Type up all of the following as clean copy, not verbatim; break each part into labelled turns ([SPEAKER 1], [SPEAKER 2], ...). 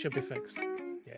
[SPEAKER 1] should be fixed.
[SPEAKER 2] Yeah.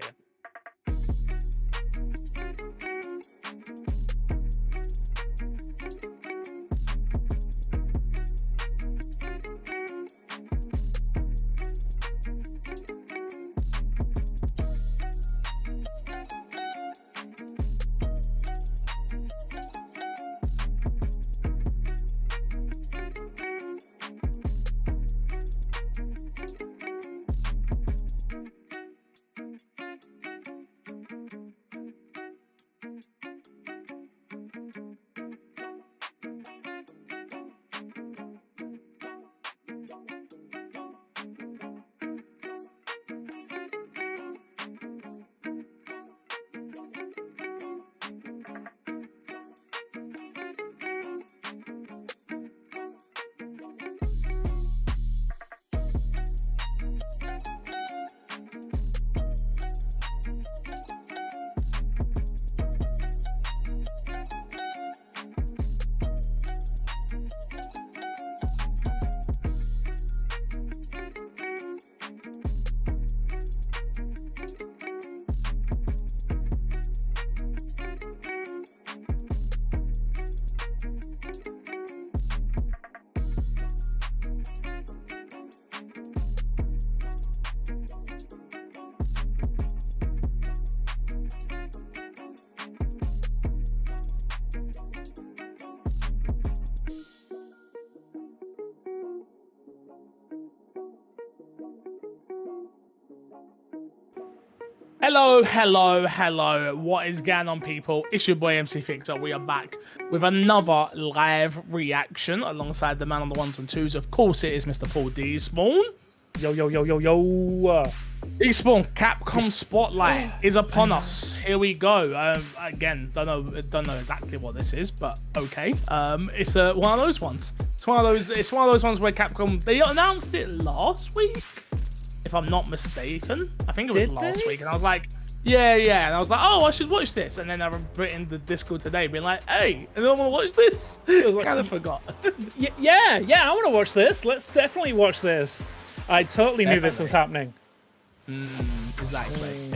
[SPEAKER 3] Hello. What is going on, people? It's your boy MC Fixer. We are back with another live reaction alongside the man on the ones and twos. Of course, it is Mr. Paul D. Spawn.
[SPEAKER 2] Yo.
[SPEAKER 3] Despawn, Capcom Spotlight is upon us. Here we go. Again, don't know exactly what this is, but okay. It's one of those ones. It's one of those ones where Capcom, they announced it last week, if I'm not mistaken. I think it was last week, and I was like, yeah, and I was like, oh, I should watch this. And then I put in the Discord today, being like, hey, I don't want to watch this. I was like, kind of forgot.
[SPEAKER 1] Yeah, I want to watch this. Let's definitely watch this. I totally knew this was happening.
[SPEAKER 3] Exactly.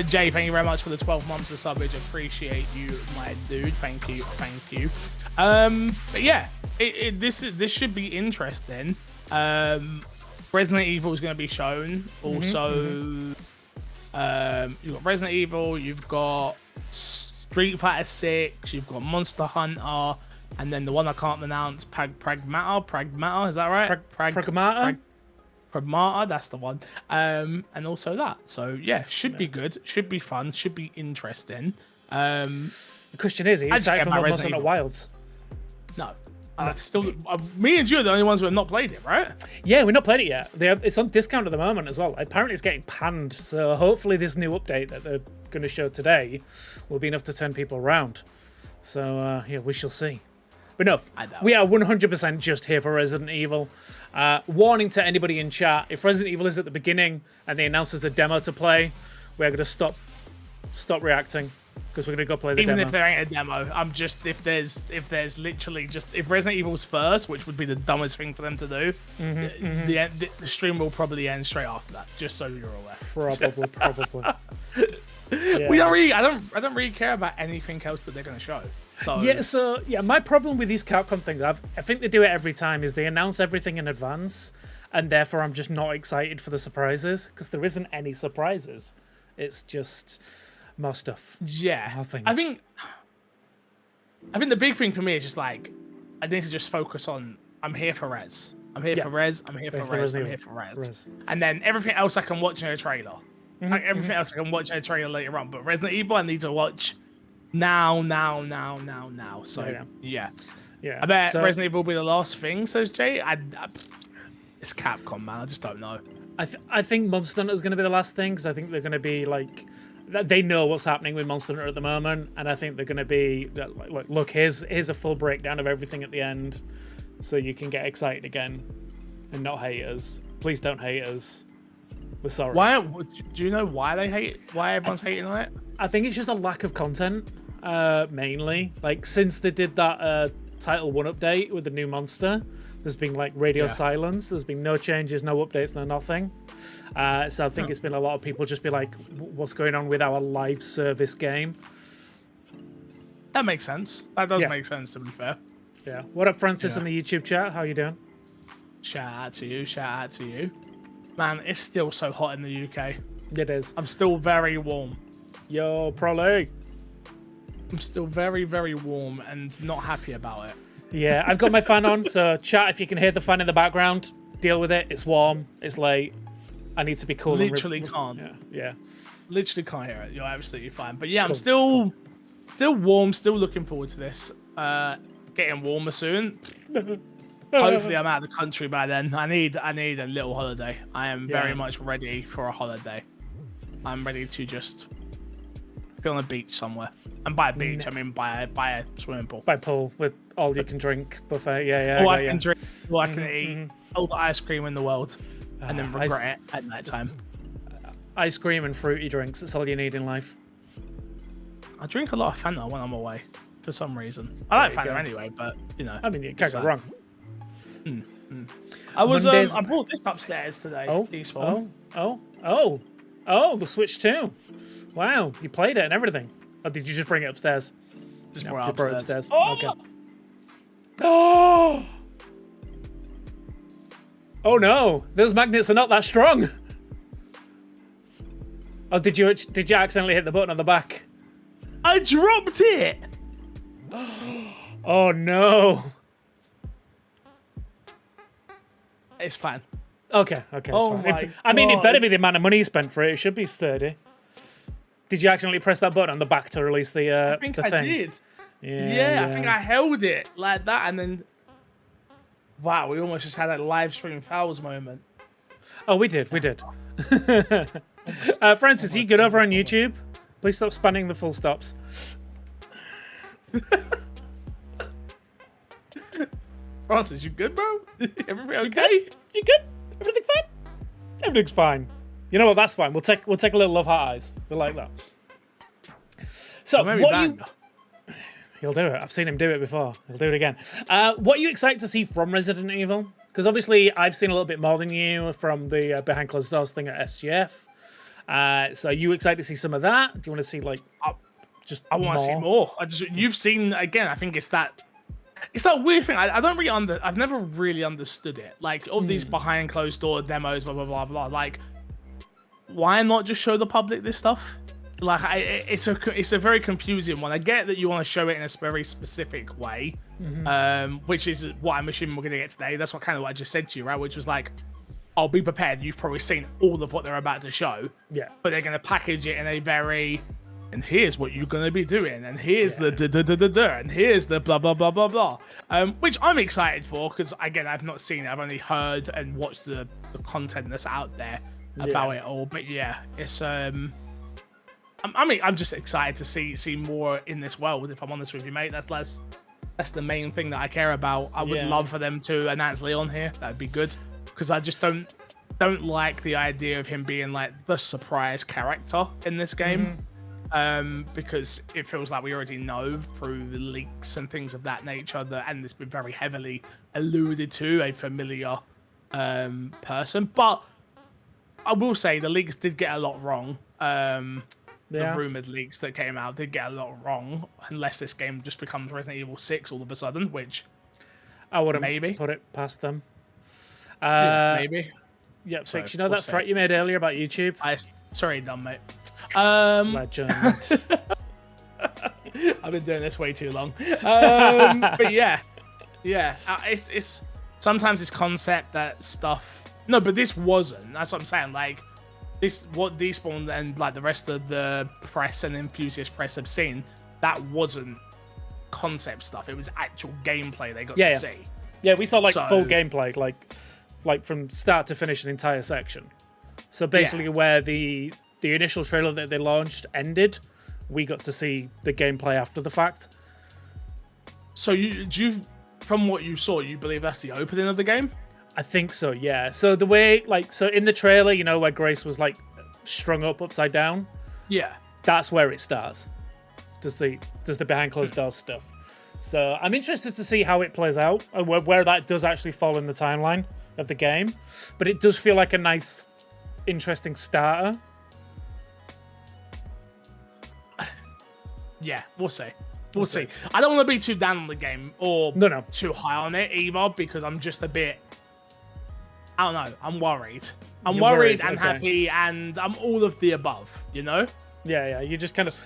[SPEAKER 3] Jay, thank you very much for the 12 months of subbage. Appreciate you, my dude. Thank you. But yeah, this should be interesting. Resident Evil is going to be shown. Also, you've got Resident Evil, you've got Street Fighter 6, you've got Monster Hunter, and then the one I can't pronounce, Pragmata, is that right? Pragmata, that's the one. And also that. So yeah, should be good, should be fun, should be interesting.
[SPEAKER 1] The question is, are you excited for Monster Hunter Wilds?
[SPEAKER 3] No. Me and you are the only ones who have not played it, right?
[SPEAKER 1] Yeah, we've not played it yet. It's on discount at the moment as well. Apparently it's getting panned, so hopefully this new update that they're going to show today will be enough to turn people around. So yeah, we shall see. But no, we are 100% just here for Resident Evil. Warning to anybody in chat, if Resident Evil is at the beginning and they announce there's a demo to play, we're going to stop reacting. Because we're gonna go play the demo.
[SPEAKER 3] Even if there ain't a demo, I'm just if there's literally just if Resident Evil's first, which would be the dumbest thing for them to do, the stream will probably end straight after that. Just so you're aware.
[SPEAKER 1] Probably.
[SPEAKER 3] Yeah. I don't really care about anything else that they're gonna show.
[SPEAKER 1] So my problem with these Capcom things, I think they do it every time, is they announce everything in advance, and therefore I'm just not excited for the surprises because there isn't any surprises. It's just more stuff.
[SPEAKER 3] Yeah, I think the big thing for me is just like I need to just focus on I'm here for Rez. I'm here for Rez. And then everything else I can watch in a trailer. Everything else I can watch in a trailer later on. But Resident Evil I need to watch now. So yeah. I bet Resident Evil will be the last thing, says Jay. It's Capcom, man. I just don't know.
[SPEAKER 1] I think Monster Hunter is going to be the last thing because I think they're going to be like, they know what's happening with Monster Hunter at the moment, and I think they're going to be like, look, here's a full breakdown of everything at the end, so you can get excited again and not hate us. Please don't hate us. We're sorry.
[SPEAKER 3] Why? Do you know why they hate? Why everyone's hating on it?
[SPEAKER 1] I think it's just a lack of content, mainly. Like since they did that Title 1 update with the new monster, There's been like radio silence. There's been no changes, no updates, no nothing. So I think it's been a lot of people just be like, what's going on with our live service game?
[SPEAKER 3] That makes sense. That does make sense, to be fair.
[SPEAKER 1] Yeah. What up, Francis, in the YouTube chat? How you doing?
[SPEAKER 3] Shout out to you. Shout out to you. Man, it's still so hot in the UK.
[SPEAKER 1] It is.
[SPEAKER 3] I'm still very warm.
[SPEAKER 1] Yo, Prolly.
[SPEAKER 3] I'm still very, very warm and not happy about it.
[SPEAKER 1] Yeah, I've got my fan on, so chat, if you can hear the fan in the background, deal with it. It's warm. It's late. I need to be cool.
[SPEAKER 3] Literally can't.
[SPEAKER 1] Yeah.
[SPEAKER 3] Literally can't hear it. You're absolutely fine. But yeah, I'm still warm. Still looking forward to this. Getting warmer soon. Hopefully, I'm out of the country by then. I need a little holiday. I am very much ready for a holiday. I'm ready to just be on a beach somewhere. And by a beach, I mean by a swimming pool.
[SPEAKER 1] By pool with all you can drink buffet. Yeah.
[SPEAKER 3] All I can drink, all I can eat, all the ice cream in the world, and then regret it at night time.
[SPEAKER 1] Ice cream and fruity drinks. That's all you need in life.
[SPEAKER 3] I drink a lot of Fanta when I'm away, for some reason. I like Fanta anyway, but you know.
[SPEAKER 1] I mean, you can't go wrong.
[SPEAKER 3] I brought this upstairs today.
[SPEAKER 1] Oh, the Switch 2. Wow, you played it and everything. Or did you just bring it upstairs?
[SPEAKER 3] Just brought it upstairs.
[SPEAKER 1] Oh! Okay. Oh! Oh no, those magnets are not that strong. Oh, did you accidentally hit the button on the back?
[SPEAKER 3] I dropped it.
[SPEAKER 1] Oh no.
[SPEAKER 3] It's fine.
[SPEAKER 1] Okay.
[SPEAKER 3] Oh my
[SPEAKER 1] I mean, it better be the amount of money you spent for it. It should be sturdy. Did you accidentally press that button on the back to release the
[SPEAKER 3] I think
[SPEAKER 1] the
[SPEAKER 3] I
[SPEAKER 1] thing?
[SPEAKER 3] did.
[SPEAKER 1] Yeah,
[SPEAKER 3] I think I held it like that, and then wow, we almost just had a live stream fouls moment.
[SPEAKER 1] Oh, we did. Francis, you good over on YouTube? Please stop spanning the full stops.
[SPEAKER 3] Francis, you good, bro? Everything okay?
[SPEAKER 1] You good? Everything fine? Everything's fine. You know what? That's fine. We'll take a little love heart eyes. We like that. So he'll do it. I've seen him do it before. He'll do it again. What are you excited to see from Resident Evil? Because obviously I've seen a little bit more than you from the behind closed doors thing at SGF. So are you excited to see some of that? Do you want to see like just?
[SPEAKER 3] I want to see more. You've seen again. I think it's that weird thing. I don't really I've never really understood it. Like all these behind closed door demos, blah blah blah blah. Like, why not just show the public this stuff? Like, it's a very confusing one. I get that you want to show it in a very specific way, which is what I'm assuming we're going to get today. That's what I just said to you, right? Which was like, I'll be prepared. You've probably seen all of what they're about to show.
[SPEAKER 1] Yeah.
[SPEAKER 3] But they're going to package it in a very, and here's what you're going to be doing, and here's the and here's the blah blah blah blah blah. Which I'm excited for because again, I've not seen it. I've only heard and watched the content that's out there about it all. But yeah, it's I'm just excited to see more in this world. If I'm honest with you, mate, that's the main thing that I care about. I would love for them to announce Leon here. That'd be good because I just don't like the idea of him being like the surprise character in this game. Because it feels like we already know through the leaks and things of that nature and it's been very heavily alluded to a familiar person. But I will say the leaks did get a lot wrong. The rumored leaks that came out did get a lot wrong, unless this game just becomes Resident Evil 6 all of a sudden, which
[SPEAKER 1] I wouldn't
[SPEAKER 3] maybe
[SPEAKER 1] put it past them.
[SPEAKER 3] Maybe.
[SPEAKER 1] Yeah, Fix, you know that threat you made earlier about YouTube?
[SPEAKER 3] Sorry, dumb mate.
[SPEAKER 1] Legend.
[SPEAKER 3] I've been doing this way too long. But yeah. It's sometimes this concept that stuff. No, but this wasn't. That's what I'm saying. Like what Despawn and like the rest of the press and enthusiast press have seen, that wasn't concept stuff. It was actual gameplay they got to see.
[SPEAKER 1] Yeah, we saw full gameplay, like from start to finish, an entire section. So basically, where the initial trailer that they launched ended, we got to see the gameplay after the fact.
[SPEAKER 3] So from what you saw, you believe that's the opening of the game?
[SPEAKER 1] I think so, yeah. So the way, so in the trailer, you know, where Grace was strung up upside down?
[SPEAKER 3] Yeah.
[SPEAKER 1] That's where it starts. Does the behind closed doors stuff. So I'm interested to see how it plays out, and where that does actually fall in the timeline of the game. But it does feel like a nice, interesting starter.
[SPEAKER 3] Yeah, we'll see. We'll see. I don't want to be too down on the game or
[SPEAKER 1] No.
[SPEAKER 3] too high on it either, because I'm just a bit. I don't know. I'm worried. I'm worried and happy, and I'm all of the above. You know?
[SPEAKER 1] Yeah. You just kind of.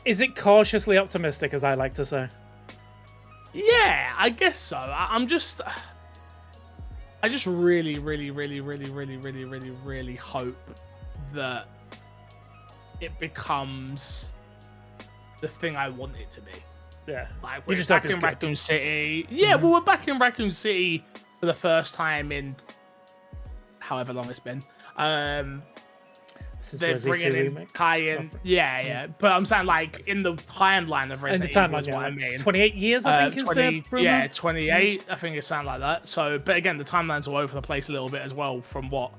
[SPEAKER 1] Is it cautiously optimistic, as I like to say?
[SPEAKER 3] Yeah, I guess so. I just really hope that it becomes the thing I want it to be.
[SPEAKER 1] Yeah.
[SPEAKER 3] Like, we're just back in Raccoon City. Yeah, well, we're back in Raccoon City for the first time in however long it's been. They're bringing in Cayenne. Yeah. But I'm saying, like, in the timeline of Resident Evil is what I mean.
[SPEAKER 1] 28 years, I think, is the rumor?
[SPEAKER 3] Yeah, 28. I think it sounds like that. So, but again, the timelines are all over the place a little bit as well from what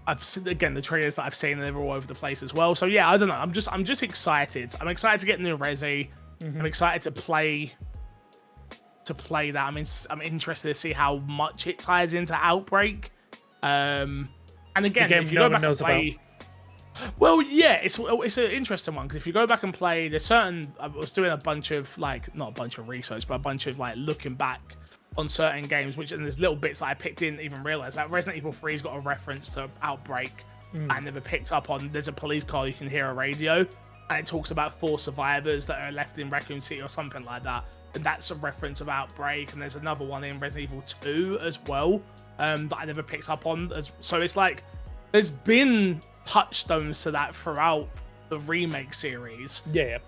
[SPEAKER 3] I've seen. Again, the trailers that I've seen, they're all over the place as well. So, yeah, I don't know. I'm just excited. I'm excited to get new Resi. I'm excited to play that. I'm interested to see how much it ties into Outbreak. And again, if you go back and play... Well, yeah, it's an interesting one, because if you go back and play, there's certain... I was doing a bunch of, like, not a bunch of research, but a bunch of, like, looking back on certain games, and there's little bits that I didn't even realize. Like, Resident Evil 3's got a reference to Outbreak I never picked up on. There's a police car, you can hear a radio, and it talks about 4 survivors that are left in Raccoon City or something like that. And that's a reference of Outbreak, and there's another one in Resident Evil 2 as well, that I never picked up on. So it's like, there's been touchstones to that throughout the remake series.
[SPEAKER 1] Yeah.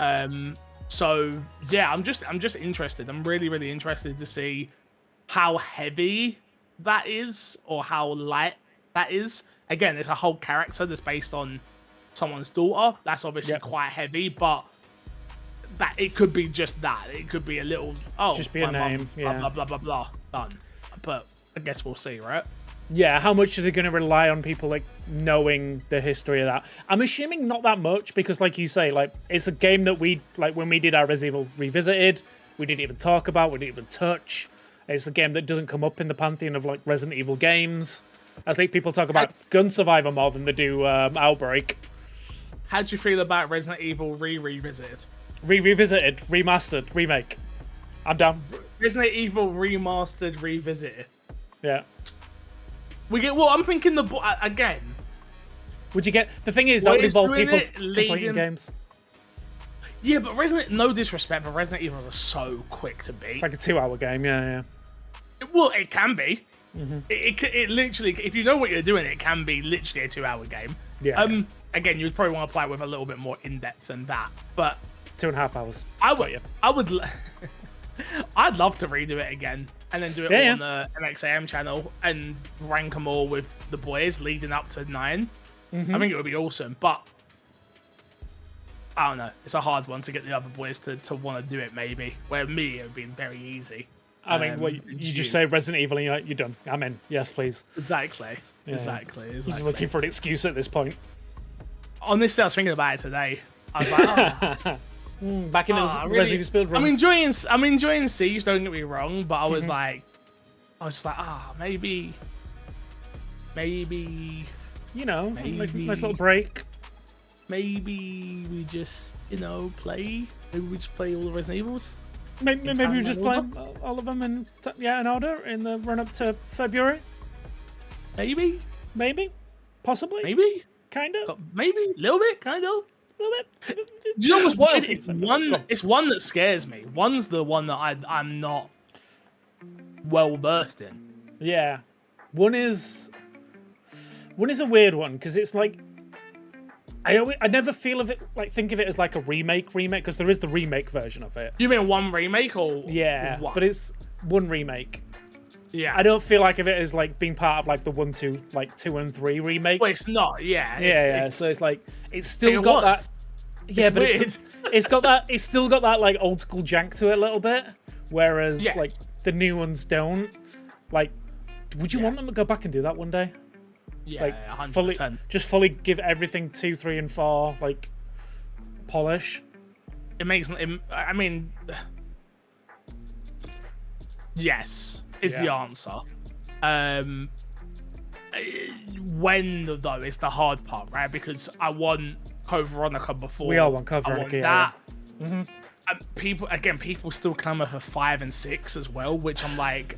[SPEAKER 3] So yeah, I'm just interested. I'm really interested to see how heavy that is or how light that is. Again, it's a whole character that's based on someone's daughter. That's obviously quite heavy, but that it could be just that. It could be a little
[SPEAKER 1] just be a name.
[SPEAKER 3] Blah blah blah done. But I guess we'll see, right?
[SPEAKER 1] Yeah, how much are they going to rely on people like knowing the history of that? I'm assuming not that much, because like you say, like, it's a game that we, like, when we did our Resident Evil Revisited, we didn't even talk about, we didn't even touch. It's a game that doesn't come up in the pantheon of like Resident Evil games. I think people talk about Gun Survivor more than they do Outbreak.
[SPEAKER 3] How do you feel about Resident Evil Revisited?
[SPEAKER 1] Revisited, remastered, remake. I'm down.
[SPEAKER 3] Resident Evil Remastered, Revisited.
[SPEAKER 1] Yeah.
[SPEAKER 3] We get, well, I'm thinking again.
[SPEAKER 1] Would you get, the thing is, that would involve people completing games.
[SPEAKER 3] Yeah, but no disrespect, but Resident Evil are so quick to beat.
[SPEAKER 1] It's like a 2-hour game, yeah.
[SPEAKER 3] Well, it can be. It literally, if you know what you're doing, it can be literally a 2-hour game.
[SPEAKER 1] Yeah.
[SPEAKER 3] Again, you'd probably want to play it with a little bit more in depth than that, but
[SPEAKER 1] 2.5 hours.
[SPEAKER 3] I'd love to redo it again and then do it all on the MXAM channel and rank them all with the boys leading up to 9. I think it would be awesome, but I don't know. It's a hard one to get the other boys to want to do it, maybe. Where me, it would be very easy.
[SPEAKER 1] I mean, you just say Resident Evil and you're like, you're done. I'm in. Yes, please.
[SPEAKER 3] Exactly.
[SPEAKER 1] Yeah.
[SPEAKER 3] Exactly.
[SPEAKER 1] You're just looking for an excuse at this point.
[SPEAKER 3] Honestly, I was thinking about it today. I was like,
[SPEAKER 1] back in his Resident Evil speed runs.
[SPEAKER 3] I'm enjoying Siege, don't get me wrong, but I was just like, maybe,
[SPEAKER 1] you know, nice little break.
[SPEAKER 3] Maybe we just, play. Maybe we just play all the Resident Evils.
[SPEAKER 1] Maybe we just play all of them in order in the run up to February.
[SPEAKER 3] Maybe,
[SPEAKER 1] possibly, kind of,
[SPEAKER 3] maybe, a little bit, kind of. Do you know what's weird? It's one that scares me. One's the one that I'm not well versed in.
[SPEAKER 1] Yeah, one is a weird one, because it's like I never feel of it think of it as like a remake because there is the remake version of it.
[SPEAKER 3] You mean one remake or
[SPEAKER 1] one? But it's one remake.
[SPEAKER 3] Yeah,
[SPEAKER 1] I don't feel like of it as like being part of like the 1, 2, like 2 and 3 remake.
[SPEAKER 3] Well, it's not. Yeah.
[SPEAKER 1] Yeah. So it's like it's still got that. Yeah, but it's got that. It's still got that like old school jank to it a little bit, whereas like the new ones don't. Like, would you want them to go back and do that one day?
[SPEAKER 3] Yeah,
[SPEAKER 1] like
[SPEAKER 3] 100%.
[SPEAKER 1] fully give everything 2, 3, and 4 like polish.
[SPEAKER 3] It makes. I mean, Yes, is the
[SPEAKER 1] Yeah.
[SPEAKER 3] answer. When though is the hard part, right? Because I want Code Veronica before.
[SPEAKER 1] We all want Code
[SPEAKER 3] I
[SPEAKER 1] Veronica,
[SPEAKER 3] want
[SPEAKER 1] yeah,
[SPEAKER 3] that. People still clamour for 5 and 6 as well, which I'm like,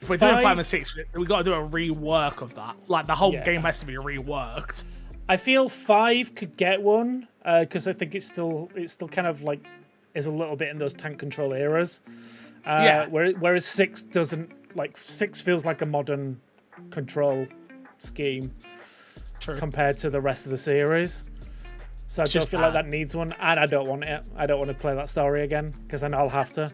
[SPEAKER 3] if we're doing 5 and 6, we got to do a rework of that. Like the whole game has to be reworked.
[SPEAKER 1] I feel 5 could get one because I think it's still kind of like is a little bit in those tank control eras. Whereas 6 doesn't. Like 6 feels like a modern control scheme compared to the rest of the series. So I don't feel like that needs one, and I don't want it. I don't want to play that story again because then I'll have to.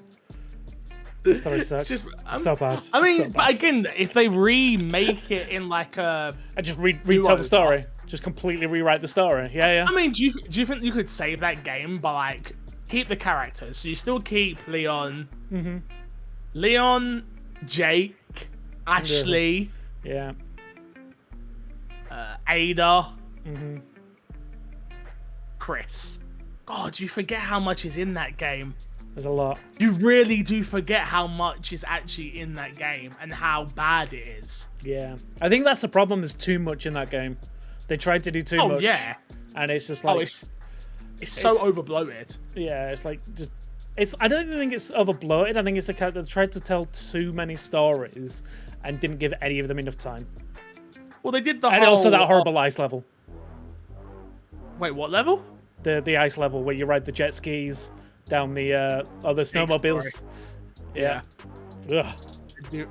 [SPEAKER 1] The story sucks. So bad.
[SPEAKER 3] I mean,
[SPEAKER 1] so bad.
[SPEAKER 3] but again, if they remake it in like a,
[SPEAKER 1] I just retell the story, just completely rewrite the story. Yeah.
[SPEAKER 3] I mean, do you think you could save that game by like keep the characters? So you still keep Leon, Jake, Ashley, Ada, Chris. God, you forget how much is in that game.
[SPEAKER 1] There's a lot.
[SPEAKER 3] You really do forget how much is actually in that game and how bad it is.
[SPEAKER 1] Yeah, I think that's the problem. There's too much in that game. They tried to do too much.
[SPEAKER 3] Yeah,
[SPEAKER 1] and it's just like
[SPEAKER 3] it's so overbloated.
[SPEAKER 1] Yeah, it's like just. I don't think it's overbloated. I think it's the fact that they tried to tell too many stories and didn't give any of them enough time.
[SPEAKER 3] Well, they did
[SPEAKER 1] and also that horrible ice level.
[SPEAKER 3] Wait, what level?
[SPEAKER 1] The ice level where you ride the jet skis down the other snowmobiles. Yeah. Ugh.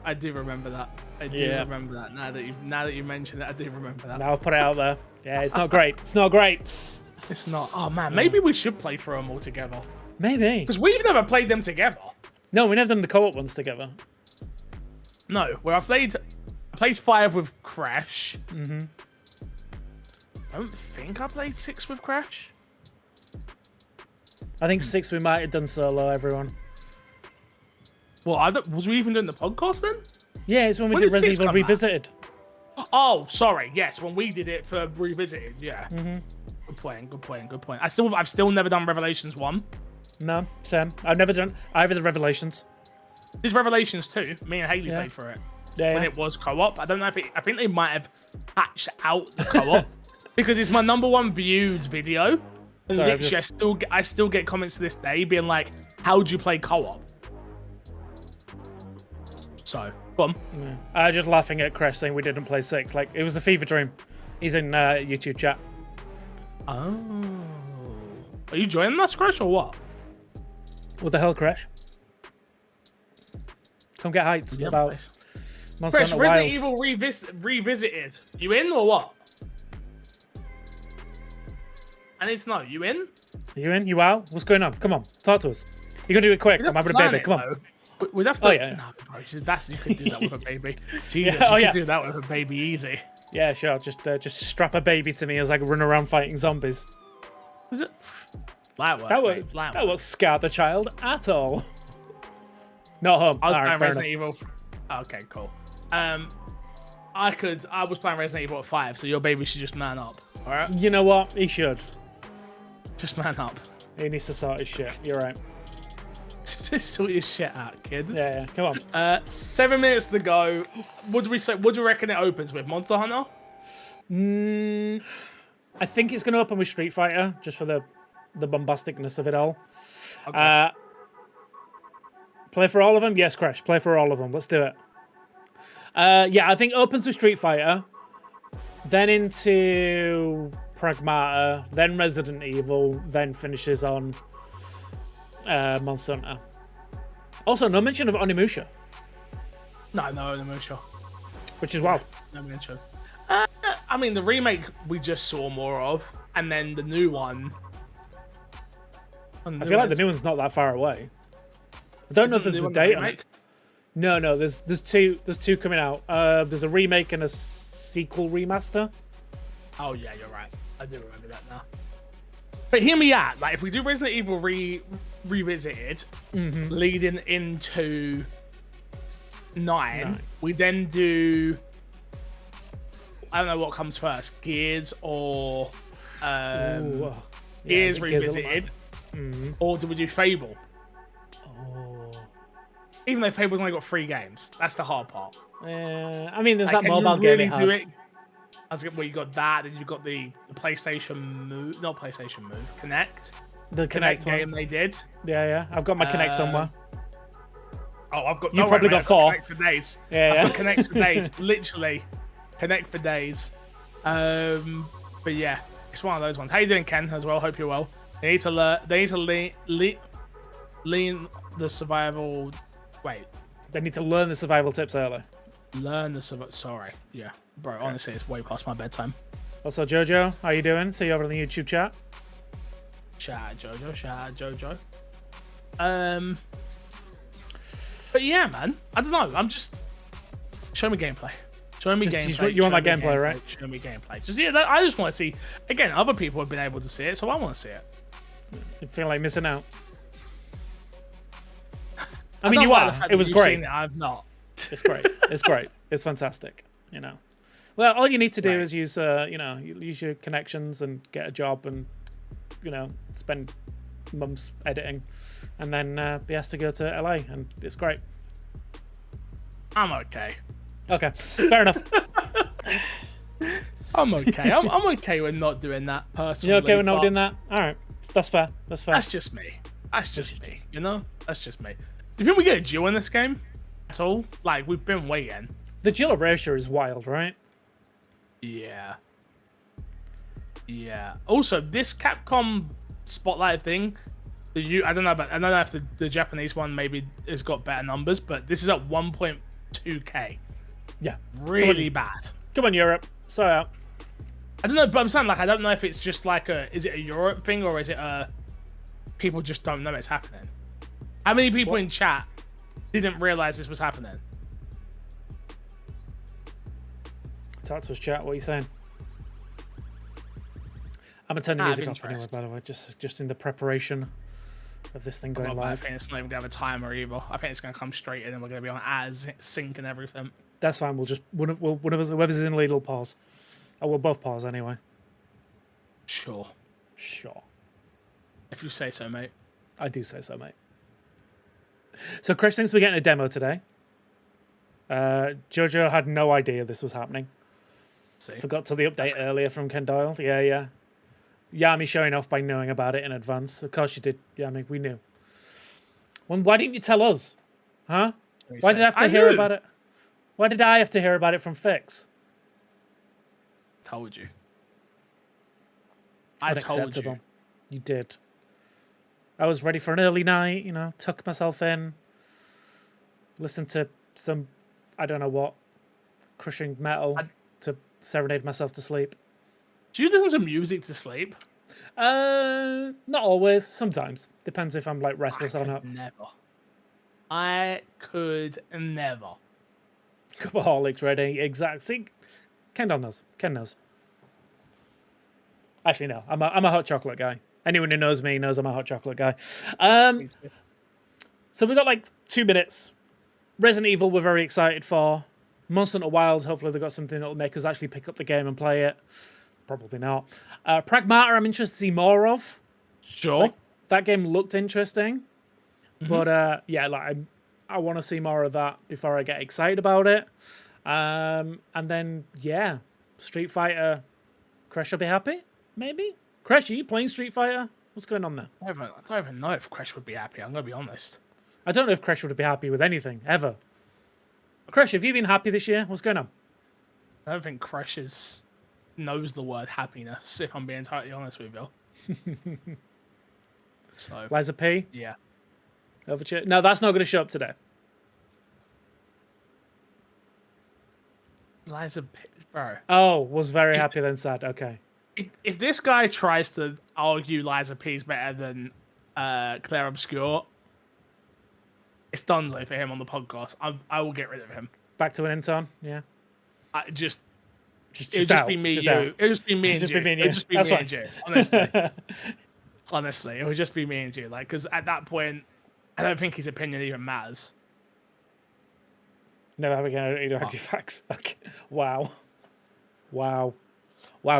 [SPEAKER 3] I do remember that. I do remember that. Now that you mention it, I do remember that.
[SPEAKER 1] Now I've put it out there. Yeah, it's not great. It's not great.
[SPEAKER 3] It's not. Oh man, maybe we should play through them all together.
[SPEAKER 1] Maybe.
[SPEAKER 3] Because we've never played them together.
[SPEAKER 1] No, we never done the co-op ones together.
[SPEAKER 3] No, where I played 5 with Crash. I don't think I played 6 with Crash.
[SPEAKER 1] I think 6 we might have done solo, everyone.
[SPEAKER 3] Well, was we even doing the podcast then?
[SPEAKER 1] Yeah, it's when we did Resident Evil Revisited.
[SPEAKER 3] Oh, sorry. Yes, when we did it for Revisited. Yeah. Good point. I've still never done Revelations 1.
[SPEAKER 1] No, Sam. I've never done either of the Revelations.
[SPEAKER 3] Did Revelations 2. Me and Haley played for it.
[SPEAKER 1] When
[SPEAKER 3] it was co-op. I don't know if I think they might have patched out the co-op because it's my #1 viewed video. And
[SPEAKER 1] sorry,
[SPEAKER 3] literally, I still get comments to this day being like, "How would you play co-op?" So, go on.
[SPEAKER 1] Yeah. Just laughing at Crash saying we didn't play 6. Like it was a fever dream. He's in YouTube chat.
[SPEAKER 3] Oh, are you joining us, Crash, or what?
[SPEAKER 1] What the hell, Crash? Come get hyped about Monster
[SPEAKER 3] Crash,
[SPEAKER 1] Hunter
[SPEAKER 3] Resident
[SPEAKER 1] Wilds.
[SPEAKER 3] Evil Revisited. You in or what? And it's no. You in?
[SPEAKER 1] You in? You out? What's going on? Come on, talk to us. You gotta do it quick. I'm having a baby. Come on.
[SPEAKER 3] We'd have to.
[SPEAKER 1] Oh yeah.
[SPEAKER 3] No, bro, you could do that with a baby. Jesus, you could do that with a baby easy.
[SPEAKER 1] Yeah, sure. Just strap a baby to me as I run around fighting zombies.
[SPEAKER 3] Is it? That
[SPEAKER 1] won't scare the child at all. Not home.
[SPEAKER 3] I was playing Resident Evil. Okay, cool. I was playing Resident Evil at 5, so your baby should just man up. All right.
[SPEAKER 1] You know what? He should.
[SPEAKER 3] Just man up.
[SPEAKER 1] He needs to sort his shit. You're right.
[SPEAKER 3] Just sort your shit out, kid.
[SPEAKER 1] Yeah. Come on.
[SPEAKER 3] 7 minutes to go. What do we say? What do you reckon it opens with? Monster Hunter?
[SPEAKER 1] I think it's going to open with Street Fighter, just for the bombasticness of it all.
[SPEAKER 3] Okay.
[SPEAKER 1] Play for all of them? Yes, Crash. Play for all of them. Let's do it. Yeah, I think opens with Street Fighter, then into Pragmata, then Resident Evil, then finishes on Monster Hunter. Also, no mention of Onimusha.
[SPEAKER 3] No Onimusha.
[SPEAKER 1] Which is wild.
[SPEAKER 3] No mention. I mean, the remake we just saw more of, and then the new one.
[SPEAKER 1] I feel like the new one's not that far away. I don't know if there's a date on it. No, there's two coming out. There's a remake and a sequel remaster.
[SPEAKER 3] Oh yeah, you're right. I do remember that now. But hear me out. Like, if we do Resident Evil Revisited, leading into 9, we then do. I don't know what comes first, Gears or Gears Revisited, or do we do Fable? Even though Fable's only got 3 games, that's the hard part.
[SPEAKER 1] I mean, there's
[SPEAKER 3] Like,
[SPEAKER 1] that
[SPEAKER 3] can
[SPEAKER 1] mobile
[SPEAKER 3] you really
[SPEAKER 1] game it
[SPEAKER 3] do
[SPEAKER 1] had.
[SPEAKER 3] it? Well, you got that, and you got the PlayStation Move, not PlayStation Move, Connect.
[SPEAKER 1] The Connect one.
[SPEAKER 3] game they did.
[SPEAKER 1] Yeah. I've got my Connect somewhere.
[SPEAKER 3] Oh, I've got.
[SPEAKER 1] You've
[SPEAKER 3] no,
[SPEAKER 1] probably
[SPEAKER 3] wait,
[SPEAKER 1] got 4.
[SPEAKER 3] Connect for days.
[SPEAKER 1] Yeah.
[SPEAKER 3] I've got Connect for days. Literally, Connect for days. But yeah, it's one of those ones. How you doing, Ken? As well. Hope you're well. They need to learn. They need to lean the survival. Wait.
[SPEAKER 1] They need to learn the survival tips early.
[SPEAKER 3] Learn the survival. Sorry. Yeah, bro. Okay. Honestly, it's way past my bedtime.
[SPEAKER 1] Also, Jojo, how you doing? See you over on the YouTube chat.
[SPEAKER 3] Shout out Jojo. But yeah, man. I don't know. I'm just show me gameplay. Show me gameplay.
[SPEAKER 1] You want that gameplay, right?
[SPEAKER 3] Show me gameplay. I just want to see. Again, other people have been able to see it, so I want to see it.
[SPEAKER 1] You feel like missing out? I mean, you are. It was great.
[SPEAKER 3] I've not.
[SPEAKER 1] It's great. It's great. It's fantastic. You know. Well, all you need to do is use, use your connections and get a job, and spend months editing, and then be asked to go to LA, and it's great.
[SPEAKER 3] I'm okay.
[SPEAKER 1] Okay, fair enough.
[SPEAKER 3] I'm okay. I'm okay with not doing that personally.
[SPEAKER 1] You okay with not doing that? All right, that's fair. That's fair.
[SPEAKER 3] That's just me. That's just me. You know, that's just me. Do you think we get a duel in this game at all? Like, we've been waiting.
[SPEAKER 1] The duel ratio is wild, right?
[SPEAKER 3] Yeah. Also, this Capcom Spotlight thing, I don't know if the Japanese one maybe has got better numbers, but this is at 1.2k.
[SPEAKER 1] Yeah,
[SPEAKER 3] really bad.
[SPEAKER 1] Come on, Europe. So out.
[SPEAKER 3] I don't know, but I'm saying, like, I don't know if it's just like is it a Europe thing, or is it people just don't know it's happening? How many people in chat didn't realize this was happening?
[SPEAKER 1] Talk to us, chat. What are you saying? I'm gonna turn the music off anyway, by the way, just in the prepreration of this thing going live.
[SPEAKER 3] I think it's not even gonna have a timer either. I think it's gonna come straight in, and we're gonna be on as sync and everything.
[SPEAKER 1] That's fine. We'll just one of us, whoever's in the lead, will pause. Oh, we'll both pause anyway.
[SPEAKER 3] Sure. If you say so, mate.
[SPEAKER 1] I do say so, mate. So Chris thinks we're getting a demo today. Jojo had no idea this was happening. Forgot to the update earlier from Ken Doyle. Yeah. Yami showing off by knowing about it in advance. Of course you did, Yami. We knew. Well, why didn't you tell us? Huh? Why did I have to hear about it? Why did I have to hear about it from Fix?
[SPEAKER 3] Told you. I told you.
[SPEAKER 1] You did. I was ready for an early night, tuck myself in, listen to some, I don't know what, crushing metal to serenade myself to sleep.
[SPEAKER 3] Do you listen to music to sleep?
[SPEAKER 1] Not always. Sometimes. Depends if I'm, like, restless or not.
[SPEAKER 3] I could never.
[SPEAKER 1] Cupaholics ready. Exact. See, Ken knows. Actually, no. I'm a hot chocolate guy. Anyone who knows me knows I'm a hot chocolate guy. So we got like 2 minutes. Resident Evil we're very excited for. Monster Hunter Wilds, hopefully they've got something that'll make us actually pick up the game and play it. Probably not. Pragmata I'm interested to see more of.
[SPEAKER 3] Sure.
[SPEAKER 1] Like, that game looked interesting. Mm-hmm. But I want to see more of that before I get excited about it. And then, Street Fighter. Crash will be happy? Maybe? Crash, are you playing Street Fighter? What's going on there?
[SPEAKER 3] I don't even know if Crash would be happy. I'm going to be honest.
[SPEAKER 1] I don't know if Crash would be happy with anything, ever. Crash, have you been happy this year? What's going on?
[SPEAKER 3] I don't think Crash knows the word happiness, if I'm being totally honest with you. So,
[SPEAKER 1] Liza P?
[SPEAKER 3] Yeah.
[SPEAKER 1] Overture? No, that's not going to show up today.
[SPEAKER 3] Liza P, bro.
[SPEAKER 1] Oh, was very happy then sad. Okay.
[SPEAKER 3] If this guy tries to argue Liza P's better than Claire Obscure, it's done for him on the podcast. I will get rid of him.
[SPEAKER 1] Back to an intern, yeah.
[SPEAKER 3] It'll just be me and you. It'll just be me and you. It'll just be me and you. Honestly, it would just be me and you. Like, because at that point, I don't think his opinion even matters.
[SPEAKER 1] Never having any argue facts. Okay. Wow,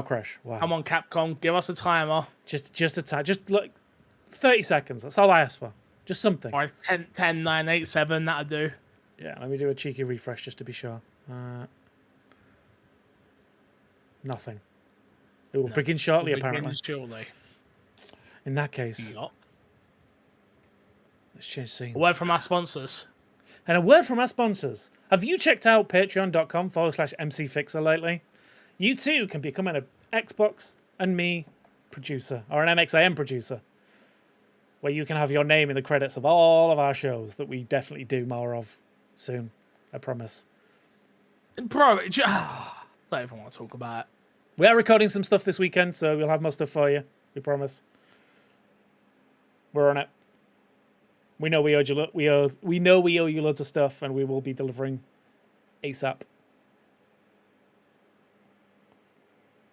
[SPEAKER 1] Crash. Wow.
[SPEAKER 3] Come on, Capcom, give us a timer.
[SPEAKER 1] Just a time. Just like 30 seconds. That's all I asked for. Just something.
[SPEAKER 3] Or 10.987, that'll do.
[SPEAKER 1] Yeah, let me do a cheeky refresh just to be sure. Nothing. It will begin shortly, apparently.
[SPEAKER 3] Shortly.
[SPEAKER 1] In that case,
[SPEAKER 3] Yep.
[SPEAKER 1] let's change scenes.
[SPEAKER 3] A word from our sponsors.
[SPEAKER 1] And a word from our sponsors. Have you checked out patreon.com/MCFixer lately? You too can become an Xbox and me producer, or an MXIM producer, where you can have your name in the credits of all of our shows that we definitely do more of soon. I promise.
[SPEAKER 3] Bro, I don't even want to talk about it.
[SPEAKER 1] We are recording some stuff this weekend, so we'll have more stuff for you. We promise. We're on it. We know we owe you. We know we owe you loads of stuff, and we will be delivering ASAP.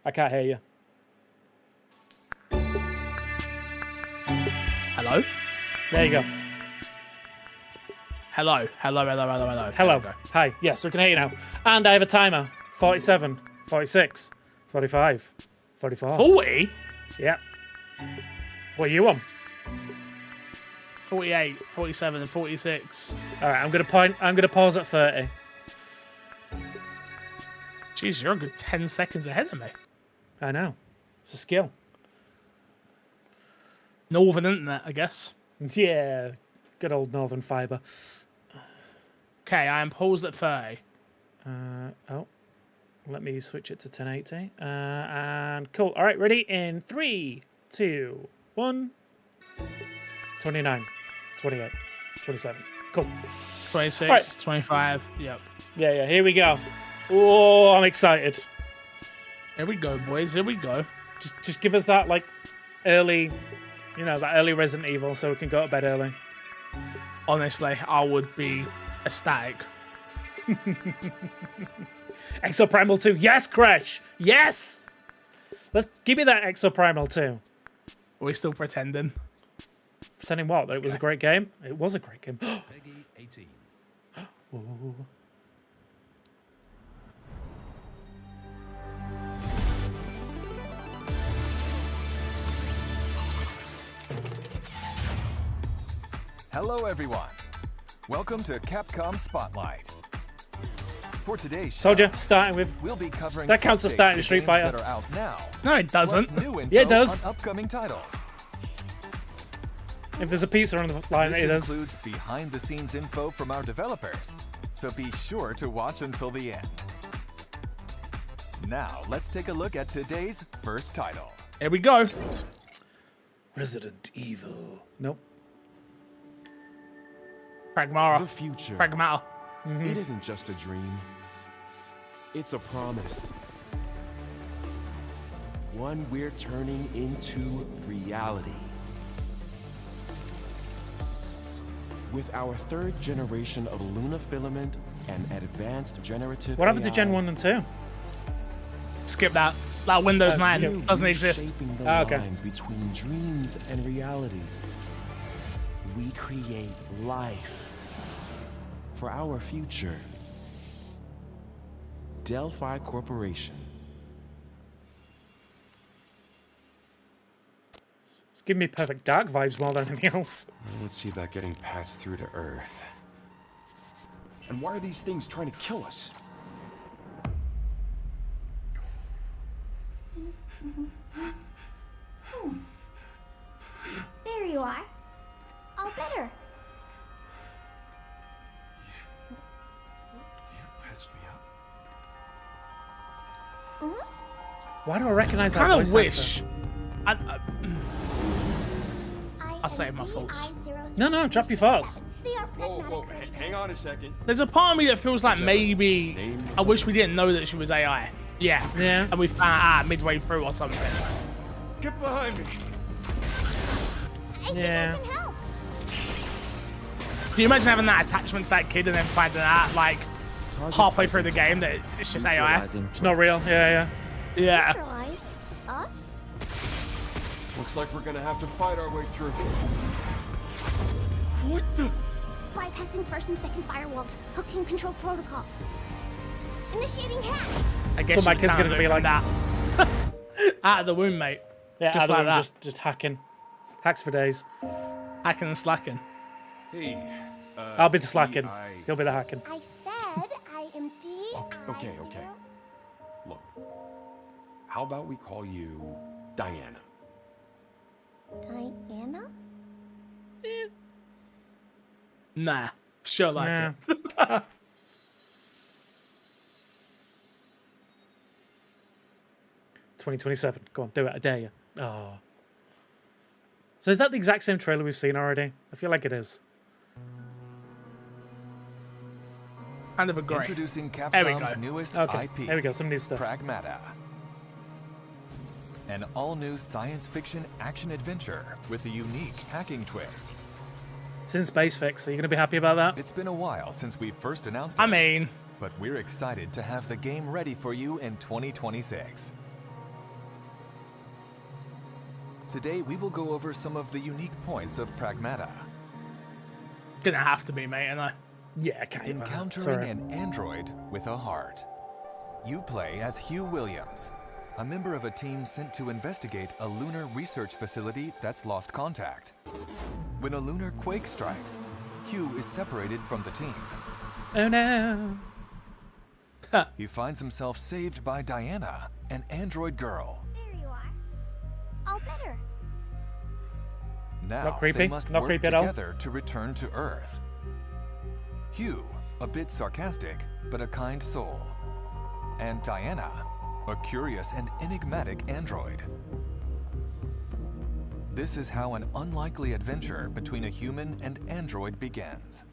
[SPEAKER 1] I can't hear you.
[SPEAKER 3] Hello?
[SPEAKER 1] There you go.
[SPEAKER 3] Hello.
[SPEAKER 1] Hello. Hi. Yes, we can hear you now. And I have a timer. 47, 46, 45, 44.
[SPEAKER 3] 40?
[SPEAKER 1] Yeah. What are you on?
[SPEAKER 3] 48, 47, and 46.
[SPEAKER 1] All right, I'm gonna pause at 30.
[SPEAKER 3] Jeez, you're a good 10 seconds ahead of me.
[SPEAKER 1] I know. It's a skill.
[SPEAKER 3] Northern internet, I guess.
[SPEAKER 1] Yeah. Good old Northern Fibre.
[SPEAKER 3] Okay, I am paused at 30.
[SPEAKER 1] Oh. Let me switch it to 1080. And cool. All right, ready? In 3, 2, 1. 29, 28, 27. Cool.
[SPEAKER 3] 26,
[SPEAKER 1] Right.
[SPEAKER 3] 25. Yep.
[SPEAKER 1] Yeah. Here we go. Oh, I'm excited.
[SPEAKER 3] Here we go, boys. Here we go.
[SPEAKER 1] Just give us that like early, that early Resident Evil, so we can go to bed early.
[SPEAKER 3] Honestly, I would be ecstatic.
[SPEAKER 1] Exoprimal 2. Yes, Crash. Yes. Let's give me that Exoprimal 2.
[SPEAKER 3] Are we still pretending?
[SPEAKER 1] Pretending what? That it was a great game? It was a great game.
[SPEAKER 2] Peggy 18.
[SPEAKER 1] Ooh.
[SPEAKER 2] Hello, everyone. Welcome to Capcom Spotlight. For today's show,
[SPEAKER 1] Told you, starting with...
[SPEAKER 2] we'll be covering
[SPEAKER 1] That counts as
[SPEAKER 2] updates
[SPEAKER 1] starting
[SPEAKER 2] to
[SPEAKER 1] with Street
[SPEAKER 2] games
[SPEAKER 1] Fighter.
[SPEAKER 2] that are out now.
[SPEAKER 3] No, it doesn't.
[SPEAKER 2] Plus new info
[SPEAKER 1] Yeah, it does.
[SPEAKER 2] on upcoming titles.
[SPEAKER 1] If there's a pizza on the line,
[SPEAKER 2] This
[SPEAKER 1] it does.
[SPEAKER 2] includes behind-the-scenes info from our developers, so be sure to watch until the end. Now, let's take a look at today's first title.
[SPEAKER 3] Here we go.
[SPEAKER 1] Resident Evil. Nope.
[SPEAKER 3] Pragmata.
[SPEAKER 4] The future.
[SPEAKER 3] Pragmata.
[SPEAKER 4] It isn't just a dream. It's a promise. One we're turning into reality. With our third generation of Luna filament and advanced generative
[SPEAKER 1] What happened to
[SPEAKER 4] AI,
[SPEAKER 1] Gen 1 and 2?
[SPEAKER 3] Skip that. That Windows 9
[SPEAKER 1] skip.
[SPEAKER 3] doesn't exist.
[SPEAKER 4] reshaping the
[SPEAKER 1] Okay.
[SPEAKER 4] line between dreams and reality. We create life for our future. Delphi Corporation.
[SPEAKER 1] It's giving me Perfect Dark vibes more than anything else.
[SPEAKER 5] Let's see about getting passed through to Earth. And why are these things trying to kill us?
[SPEAKER 6] There you are. All better.
[SPEAKER 5] You patched me up.
[SPEAKER 1] Why do I recognize that
[SPEAKER 3] Kind of
[SPEAKER 1] voice
[SPEAKER 3] wish.
[SPEAKER 1] actor?
[SPEAKER 3] I'll save my thoughts.
[SPEAKER 1] No, drop your thoughts.
[SPEAKER 6] They are
[SPEAKER 5] Whoa,
[SPEAKER 6] pragmatic
[SPEAKER 5] hang on a second.
[SPEAKER 3] There's a part of me that feels like maybe
[SPEAKER 5] Name
[SPEAKER 3] I wish we didn't know that she was AI. Yeah.
[SPEAKER 1] Yeah.
[SPEAKER 3] And we found out midway through or something.
[SPEAKER 5] Get behind me.
[SPEAKER 6] I think
[SPEAKER 1] Yeah.
[SPEAKER 6] I can help.
[SPEAKER 3] Can you imagine having that attachment to that kid and then finding out like halfway through the game that it's just AI?
[SPEAKER 1] It's not real. Yeah.
[SPEAKER 3] Yeah.
[SPEAKER 6] Neutralize us?
[SPEAKER 5] Looks like we're gonna have to fight our way through. What the?
[SPEAKER 6] Bypassing first and second firewalls. Hooking control protocols. Initiating hack.
[SPEAKER 3] I guess
[SPEAKER 1] So my
[SPEAKER 3] you
[SPEAKER 1] kid's
[SPEAKER 3] can't
[SPEAKER 1] gonna be
[SPEAKER 3] do
[SPEAKER 1] like
[SPEAKER 3] that. Out of the womb, mate.
[SPEAKER 1] Yeah,
[SPEAKER 3] Just
[SPEAKER 1] Adam
[SPEAKER 3] like that.
[SPEAKER 1] just hacking. Hacks for days.
[SPEAKER 3] Hacking and slacking.
[SPEAKER 5] Hey,
[SPEAKER 1] I'll be the slacking.
[SPEAKER 5] D-I-
[SPEAKER 1] He'll be the hacking.
[SPEAKER 6] I said I am D.
[SPEAKER 5] Okay. Look, how about we call you Diana?
[SPEAKER 6] Diana?
[SPEAKER 3] Nah, sure like
[SPEAKER 1] Nah.
[SPEAKER 3] it.
[SPEAKER 1] 2027. Go on, do it. I dare you. Oh. So is that the exact same trailer we've seen already? I feel like it is.
[SPEAKER 3] Kind of agree.
[SPEAKER 2] Introducing
[SPEAKER 3] we go.
[SPEAKER 2] Capcom's newest
[SPEAKER 1] Okay,
[SPEAKER 2] IP.
[SPEAKER 1] there we go. Some new stuff.
[SPEAKER 2] Pragmata. An all-new science fiction action adventure with a unique hacking twist.
[SPEAKER 1] It's in Space Fix. Are you going to be happy about that?
[SPEAKER 2] It's been a while since we first announced it.
[SPEAKER 3] I mean,
[SPEAKER 2] But we're excited to have the game ready for you in 2026. Today, we will go over some of the unique points of Pragmata.
[SPEAKER 3] gonna have to be, mate, and I.
[SPEAKER 1] Yeah, kind of.
[SPEAKER 2] Encountering an android with a heart. You play as Hugh Williams, a member of a team sent to investigate a lunar research facility that's lost contact. When a lunar quake strikes, Hugh is separated from the team.
[SPEAKER 1] Oh no.
[SPEAKER 2] He finds himself saved by Diana, an android girl.
[SPEAKER 6] There you are. All better.
[SPEAKER 2] Now
[SPEAKER 1] Not creepy,
[SPEAKER 2] they must
[SPEAKER 1] not
[SPEAKER 2] work
[SPEAKER 1] creepy at all.
[SPEAKER 2] together to return to Earth. Hugh, a bit sarcastic, but a kind soul. And Diana, a curious and enigmatic android. This is how an unlikely adventure between a human and android begins.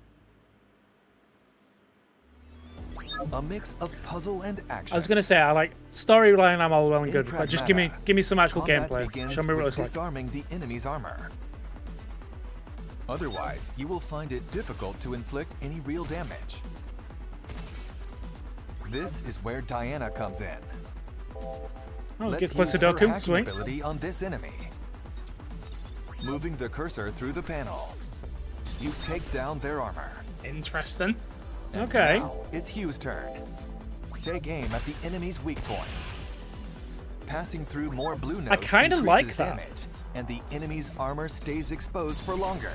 [SPEAKER 2] A mix of puzzle and action.
[SPEAKER 1] I was going to say, I like storyline. I'm all well and
[SPEAKER 2] In
[SPEAKER 1] good, but just give
[SPEAKER 2] Pragmata,
[SPEAKER 1] me some actual
[SPEAKER 2] combat
[SPEAKER 1] gameplay.
[SPEAKER 2] begins
[SPEAKER 1] Show me what it
[SPEAKER 2] with
[SPEAKER 1] looks like.
[SPEAKER 2] disarming the enemy's armor. Otherwise, you will find it difficult to inflict any real damage. This is where Diana comes in.
[SPEAKER 1] Oh,
[SPEAKER 2] Let's
[SPEAKER 1] get to play
[SPEAKER 2] use her
[SPEAKER 1] Sudoku.
[SPEAKER 2] hacking
[SPEAKER 1] Sweet.
[SPEAKER 2] ability on this enemy. Moving the cursor through the panel, you take down their armor.
[SPEAKER 3] Interesting.
[SPEAKER 2] And
[SPEAKER 1] Okay.
[SPEAKER 2] now it's Hugh's turn. Take aim at the enemy's weak points. Passing through more blue nodes
[SPEAKER 1] kinda like
[SPEAKER 2] increases
[SPEAKER 1] that.
[SPEAKER 2] damage, and the enemy's armor stays exposed for longer.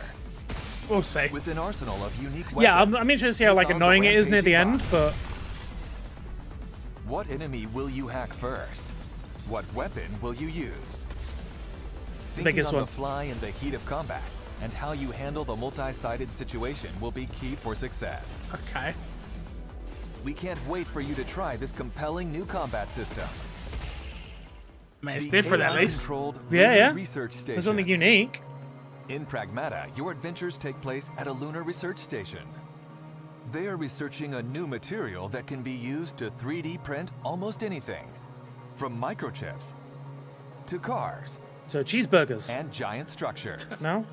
[SPEAKER 3] We'll see.
[SPEAKER 2] With an arsenal of unique weapons.
[SPEAKER 1] Yeah, I'm interested to see how
[SPEAKER 2] take
[SPEAKER 1] like
[SPEAKER 2] on
[SPEAKER 1] annoying it is near the
[SPEAKER 2] rampaging
[SPEAKER 1] end,
[SPEAKER 2] boss.
[SPEAKER 1] but
[SPEAKER 2] What enemy will you hack first? What weapon will you use? Thinking
[SPEAKER 1] biggest
[SPEAKER 2] on
[SPEAKER 1] one.
[SPEAKER 2] the fly in the heat of combat, and how you handle the multi-sided situation will be key for success.
[SPEAKER 3] Okay.
[SPEAKER 2] We can't wait for you to try this compelling new combat system.
[SPEAKER 3] Man, it's
[SPEAKER 2] The
[SPEAKER 3] different at least.
[SPEAKER 2] AI-controlled
[SPEAKER 1] Yeah,
[SPEAKER 2] lunar
[SPEAKER 1] yeah.
[SPEAKER 2] research station.
[SPEAKER 1] there's something unique.
[SPEAKER 2] In Pragmata, your adventures take place at a lunar research station. They are researching a new material that can be used to 3D print almost anything, from microchips to cars
[SPEAKER 1] So cheeseburgers.
[SPEAKER 2] and giant structures.
[SPEAKER 1] No.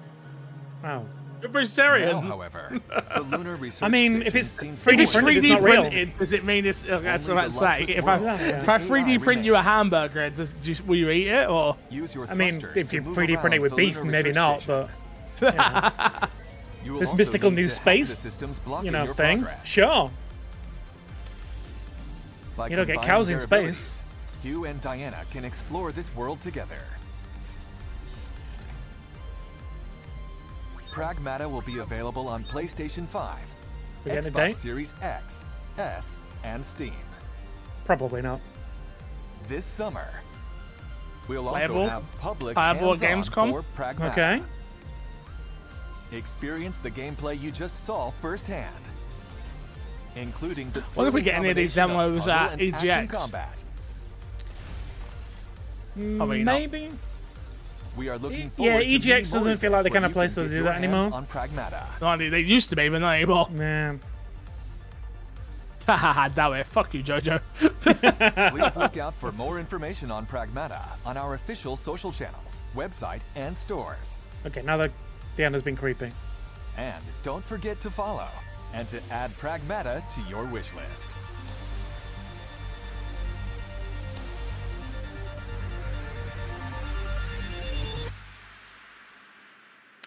[SPEAKER 1] Oh.
[SPEAKER 3] You're vegetarian.
[SPEAKER 2] Now, however, the lunar research
[SPEAKER 1] I mean,
[SPEAKER 2] station
[SPEAKER 1] if it's
[SPEAKER 2] seems
[SPEAKER 1] 3D
[SPEAKER 3] It's
[SPEAKER 2] full.
[SPEAKER 1] printed, it's
[SPEAKER 3] 3D
[SPEAKER 1] not real.
[SPEAKER 3] printed. Does it mean it's? That's
[SPEAKER 2] Only
[SPEAKER 3] what I'm
[SPEAKER 2] the
[SPEAKER 3] saying.
[SPEAKER 2] lifeless
[SPEAKER 3] If I,
[SPEAKER 2] world
[SPEAKER 3] if I
[SPEAKER 2] and
[SPEAKER 3] 3D
[SPEAKER 2] AI
[SPEAKER 3] print you a hamburger, will you eat it or?
[SPEAKER 2] Use your
[SPEAKER 1] I mean,
[SPEAKER 2] thrusters
[SPEAKER 1] if
[SPEAKER 2] to
[SPEAKER 1] you
[SPEAKER 2] move
[SPEAKER 1] 3D print it
[SPEAKER 2] around
[SPEAKER 1] with
[SPEAKER 2] the
[SPEAKER 1] beef,
[SPEAKER 2] lunar
[SPEAKER 1] maybe
[SPEAKER 2] research
[SPEAKER 1] not.
[SPEAKER 2] station.
[SPEAKER 1] But
[SPEAKER 2] You will
[SPEAKER 1] this
[SPEAKER 2] also
[SPEAKER 1] mystical
[SPEAKER 2] need
[SPEAKER 1] new
[SPEAKER 2] to hack
[SPEAKER 1] space,
[SPEAKER 2] the systems blocking
[SPEAKER 1] you know,
[SPEAKER 2] your
[SPEAKER 1] thing.
[SPEAKER 2] progress.
[SPEAKER 1] Sure.
[SPEAKER 2] By
[SPEAKER 1] You don't get
[SPEAKER 2] combining
[SPEAKER 1] cows in
[SPEAKER 2] their
[SPEAKER 1] space.
[SPEAKER 2] abilities, Hugh and Diana can explore this world together. Pragmata will be available on PlayStation 5,
[SPEAKER 1] We getting a
[SPEAKER 2] Xbox
[SPEAKER 1] date?
[SPEAKER 2] Series X, S, and Steam
[SPEAKER 1] Probably not.
[SPEAKER 2] this summer. We'll
[SPEAKER 3] Playable?
[SPEAKER 2] also have public
[SPEAKER 3] Playable
[SPEAKER 2] hands-on
[SPEAKER 3] Gamescom?
[SPEAKER 2] for Pragmata.
[SPEAKER 1] Okay.
[SPEAKER 2] Experience the gameplay you just saw firsthand, including the
[SPEAKER 3] What if we
[SPEAKER 2] thrilling
[SPEAKER 3] get any of these
[SPEAKER 2] combination of
[SPEAKER 3] demos
[SPEAKER 2] puzzle
[SPEAKER 3] at
[SPEAKER 2] and action
[SPEAKER 3] EGX?
[SPEAKER 2] combat.
[SPEAKER 3] Probably not.
[SPEAKER 1] Maybe.
[SPEAKER 2] We are looking
[SPEAKER 1] Yeah,
[SPEAKER 2] forward to
[SPEAKER 1] EGX
[SPEAKER 2] many more
[SPEAKER 1] doesn't feel like the
[SPEAKER 2] events
[SPEAKER 1] kind
[SPEAKER 2] where
[SPEAKER 1] of place
[SPEAKER 2] you
[SPEAKER 1] to
[SPEAKER 2] can
[SPEAKER 1] do
[SPEAKER 2] get
[SPEAKER 1] that
[SPEAKER 2] your
[SPEAKER 1] anymore.
[SPEAKER 2] hands on Pragmata.
[SPEAKER 3] No, they used to be, but not anymore.
[SPEAKER 1] Man.
[SPEAKER 3] Haha, doubt it. Fuck you, Jojo.
[SPEAKER 2] Please look out for more information on Pragmata on our official social channels, website, and stores.
[SPEAKER 1] Okay, now that Deanna's been creepy.
[SPEAKER 2] And don't forget to follow and to add Pragmata to your wish list.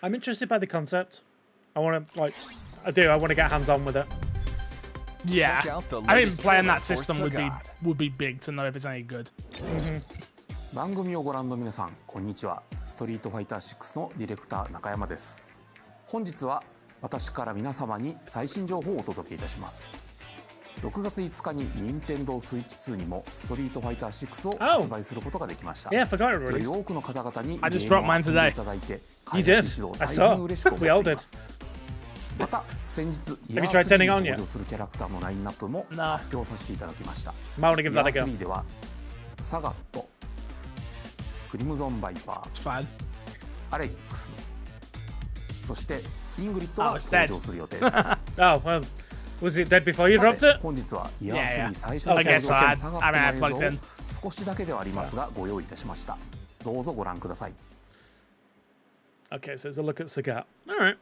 [SPEAKER 1] I'm interested by the concept. I want to, like, I want to get hands on with it.
[SPEAKER 3] Yeah.
[SPEAKER 2] Check out the
[SPEAKER 3] I think
[SPEAKER 2] latest
[SPEAKER 3] playing
[SPEAKER 2] trailer
[SPEAKER 3] that
[SPEAKER 2] for
[SPEAKER 3] system
[SPEAKER 2] Sagat.
[SPEAKER 3] would be big to know if it's any good.
[SPEAKER 7] 番組をご覧の皆さんこんにちはストリートファイター6のディレクター中山です本日は私から皆様に最新情報をお届けいたします。6月5日に任天堂スイッチ2にもストリートファイター6を発売することができました。
[SPEAKER 1] Yeah, I forgot it
[SPEAKER 7] より
[SPEAKER 1] released.
[SPEAKER 7] 多くの方々にゲ
[SPEAKER 3] I just
[SPEAKER 7] ー
[SPEAKER 3] dropped
[SPEAKER 7] ムを
[SPEAKER 3] mine
[SPEAKER 7] 遊んで
[SPEAKER 3] today.
[SPEAKER 7] いただいて
[SPEAKER 1] You
[SPEAKER 7] 開
[SPEAKER 1] did.
[SPEAKER 7] 発指導
[SPEAKER 1] I
[SPEAKER 7] 大
[SPEAKER 1] saw.
[SPEAKER 7] 変嬉しく思
[SPEAKER 1] We
[SPEAKER 7] っ
[SPEAKER 1] all
[SPEAKER 7] てい
[SPEAKER 1] did.
[SPEAKER 7] ます。また先日
[SPEAKER 1] Have you tried turning
[SPEAKER 7] に
[SPEAKER 1] on
[SPEAKER 7] 登
[SPEAKER 1] yet?
[SPEAKER 7] 場するキャラクターのラインナップも
[SPEAKER 3] Nah.
[SPEAKER 7] 発表させていただきました。
[SPEAKER 1] Might want to give that a
[SPEAKER 7] ヤー
[SPEAKER 1] go.
[SPEAKER 7] 3ではサガット、クリムゾンバイパー、
[SPEAKER 3] It's fine.
[SPEAKER 7] アレックス、そしてイングリッドが
[SPEAKER 3] Oh, it's
[SPEAKER 7] 登
[SPEAKER 3] dead.
[SPEAKER 7] 場する予定です。
[SPEAKER 1] Oh, well, was it dead before you
[SPEAKER 7] さ
[SPEAKER 1] dropped
[SPEAKER 7] て
[SPEAKER 1] it?
[SPEAKER 7] 本日はイヤ
[SPEAKER 3] Yeah,
[SPEAKER 7] ー
[SPEAKER 3] yeah.
[SPEAKER 7] 3最初に
[SPEAKER 1] Okay,
[SPEAKER 7] 登場す
[SPEAKER 1] so
[SPEAKER 7] る
[SPEAKER 3] I
[SPEAKER 7] サガ
[SPEAKER 3] mean, I
[SPEAKER 7] ットの
[SPEAKER 3] plugged
[SPEAKER 7] 映
[SPEAKER 3] in.
[SPEAKER 7] 像を少しだけではありますがご用意いたしました。どうぞご覧ください。
[SPEAKER 1] Okay, so it's a look at Sagat. All right.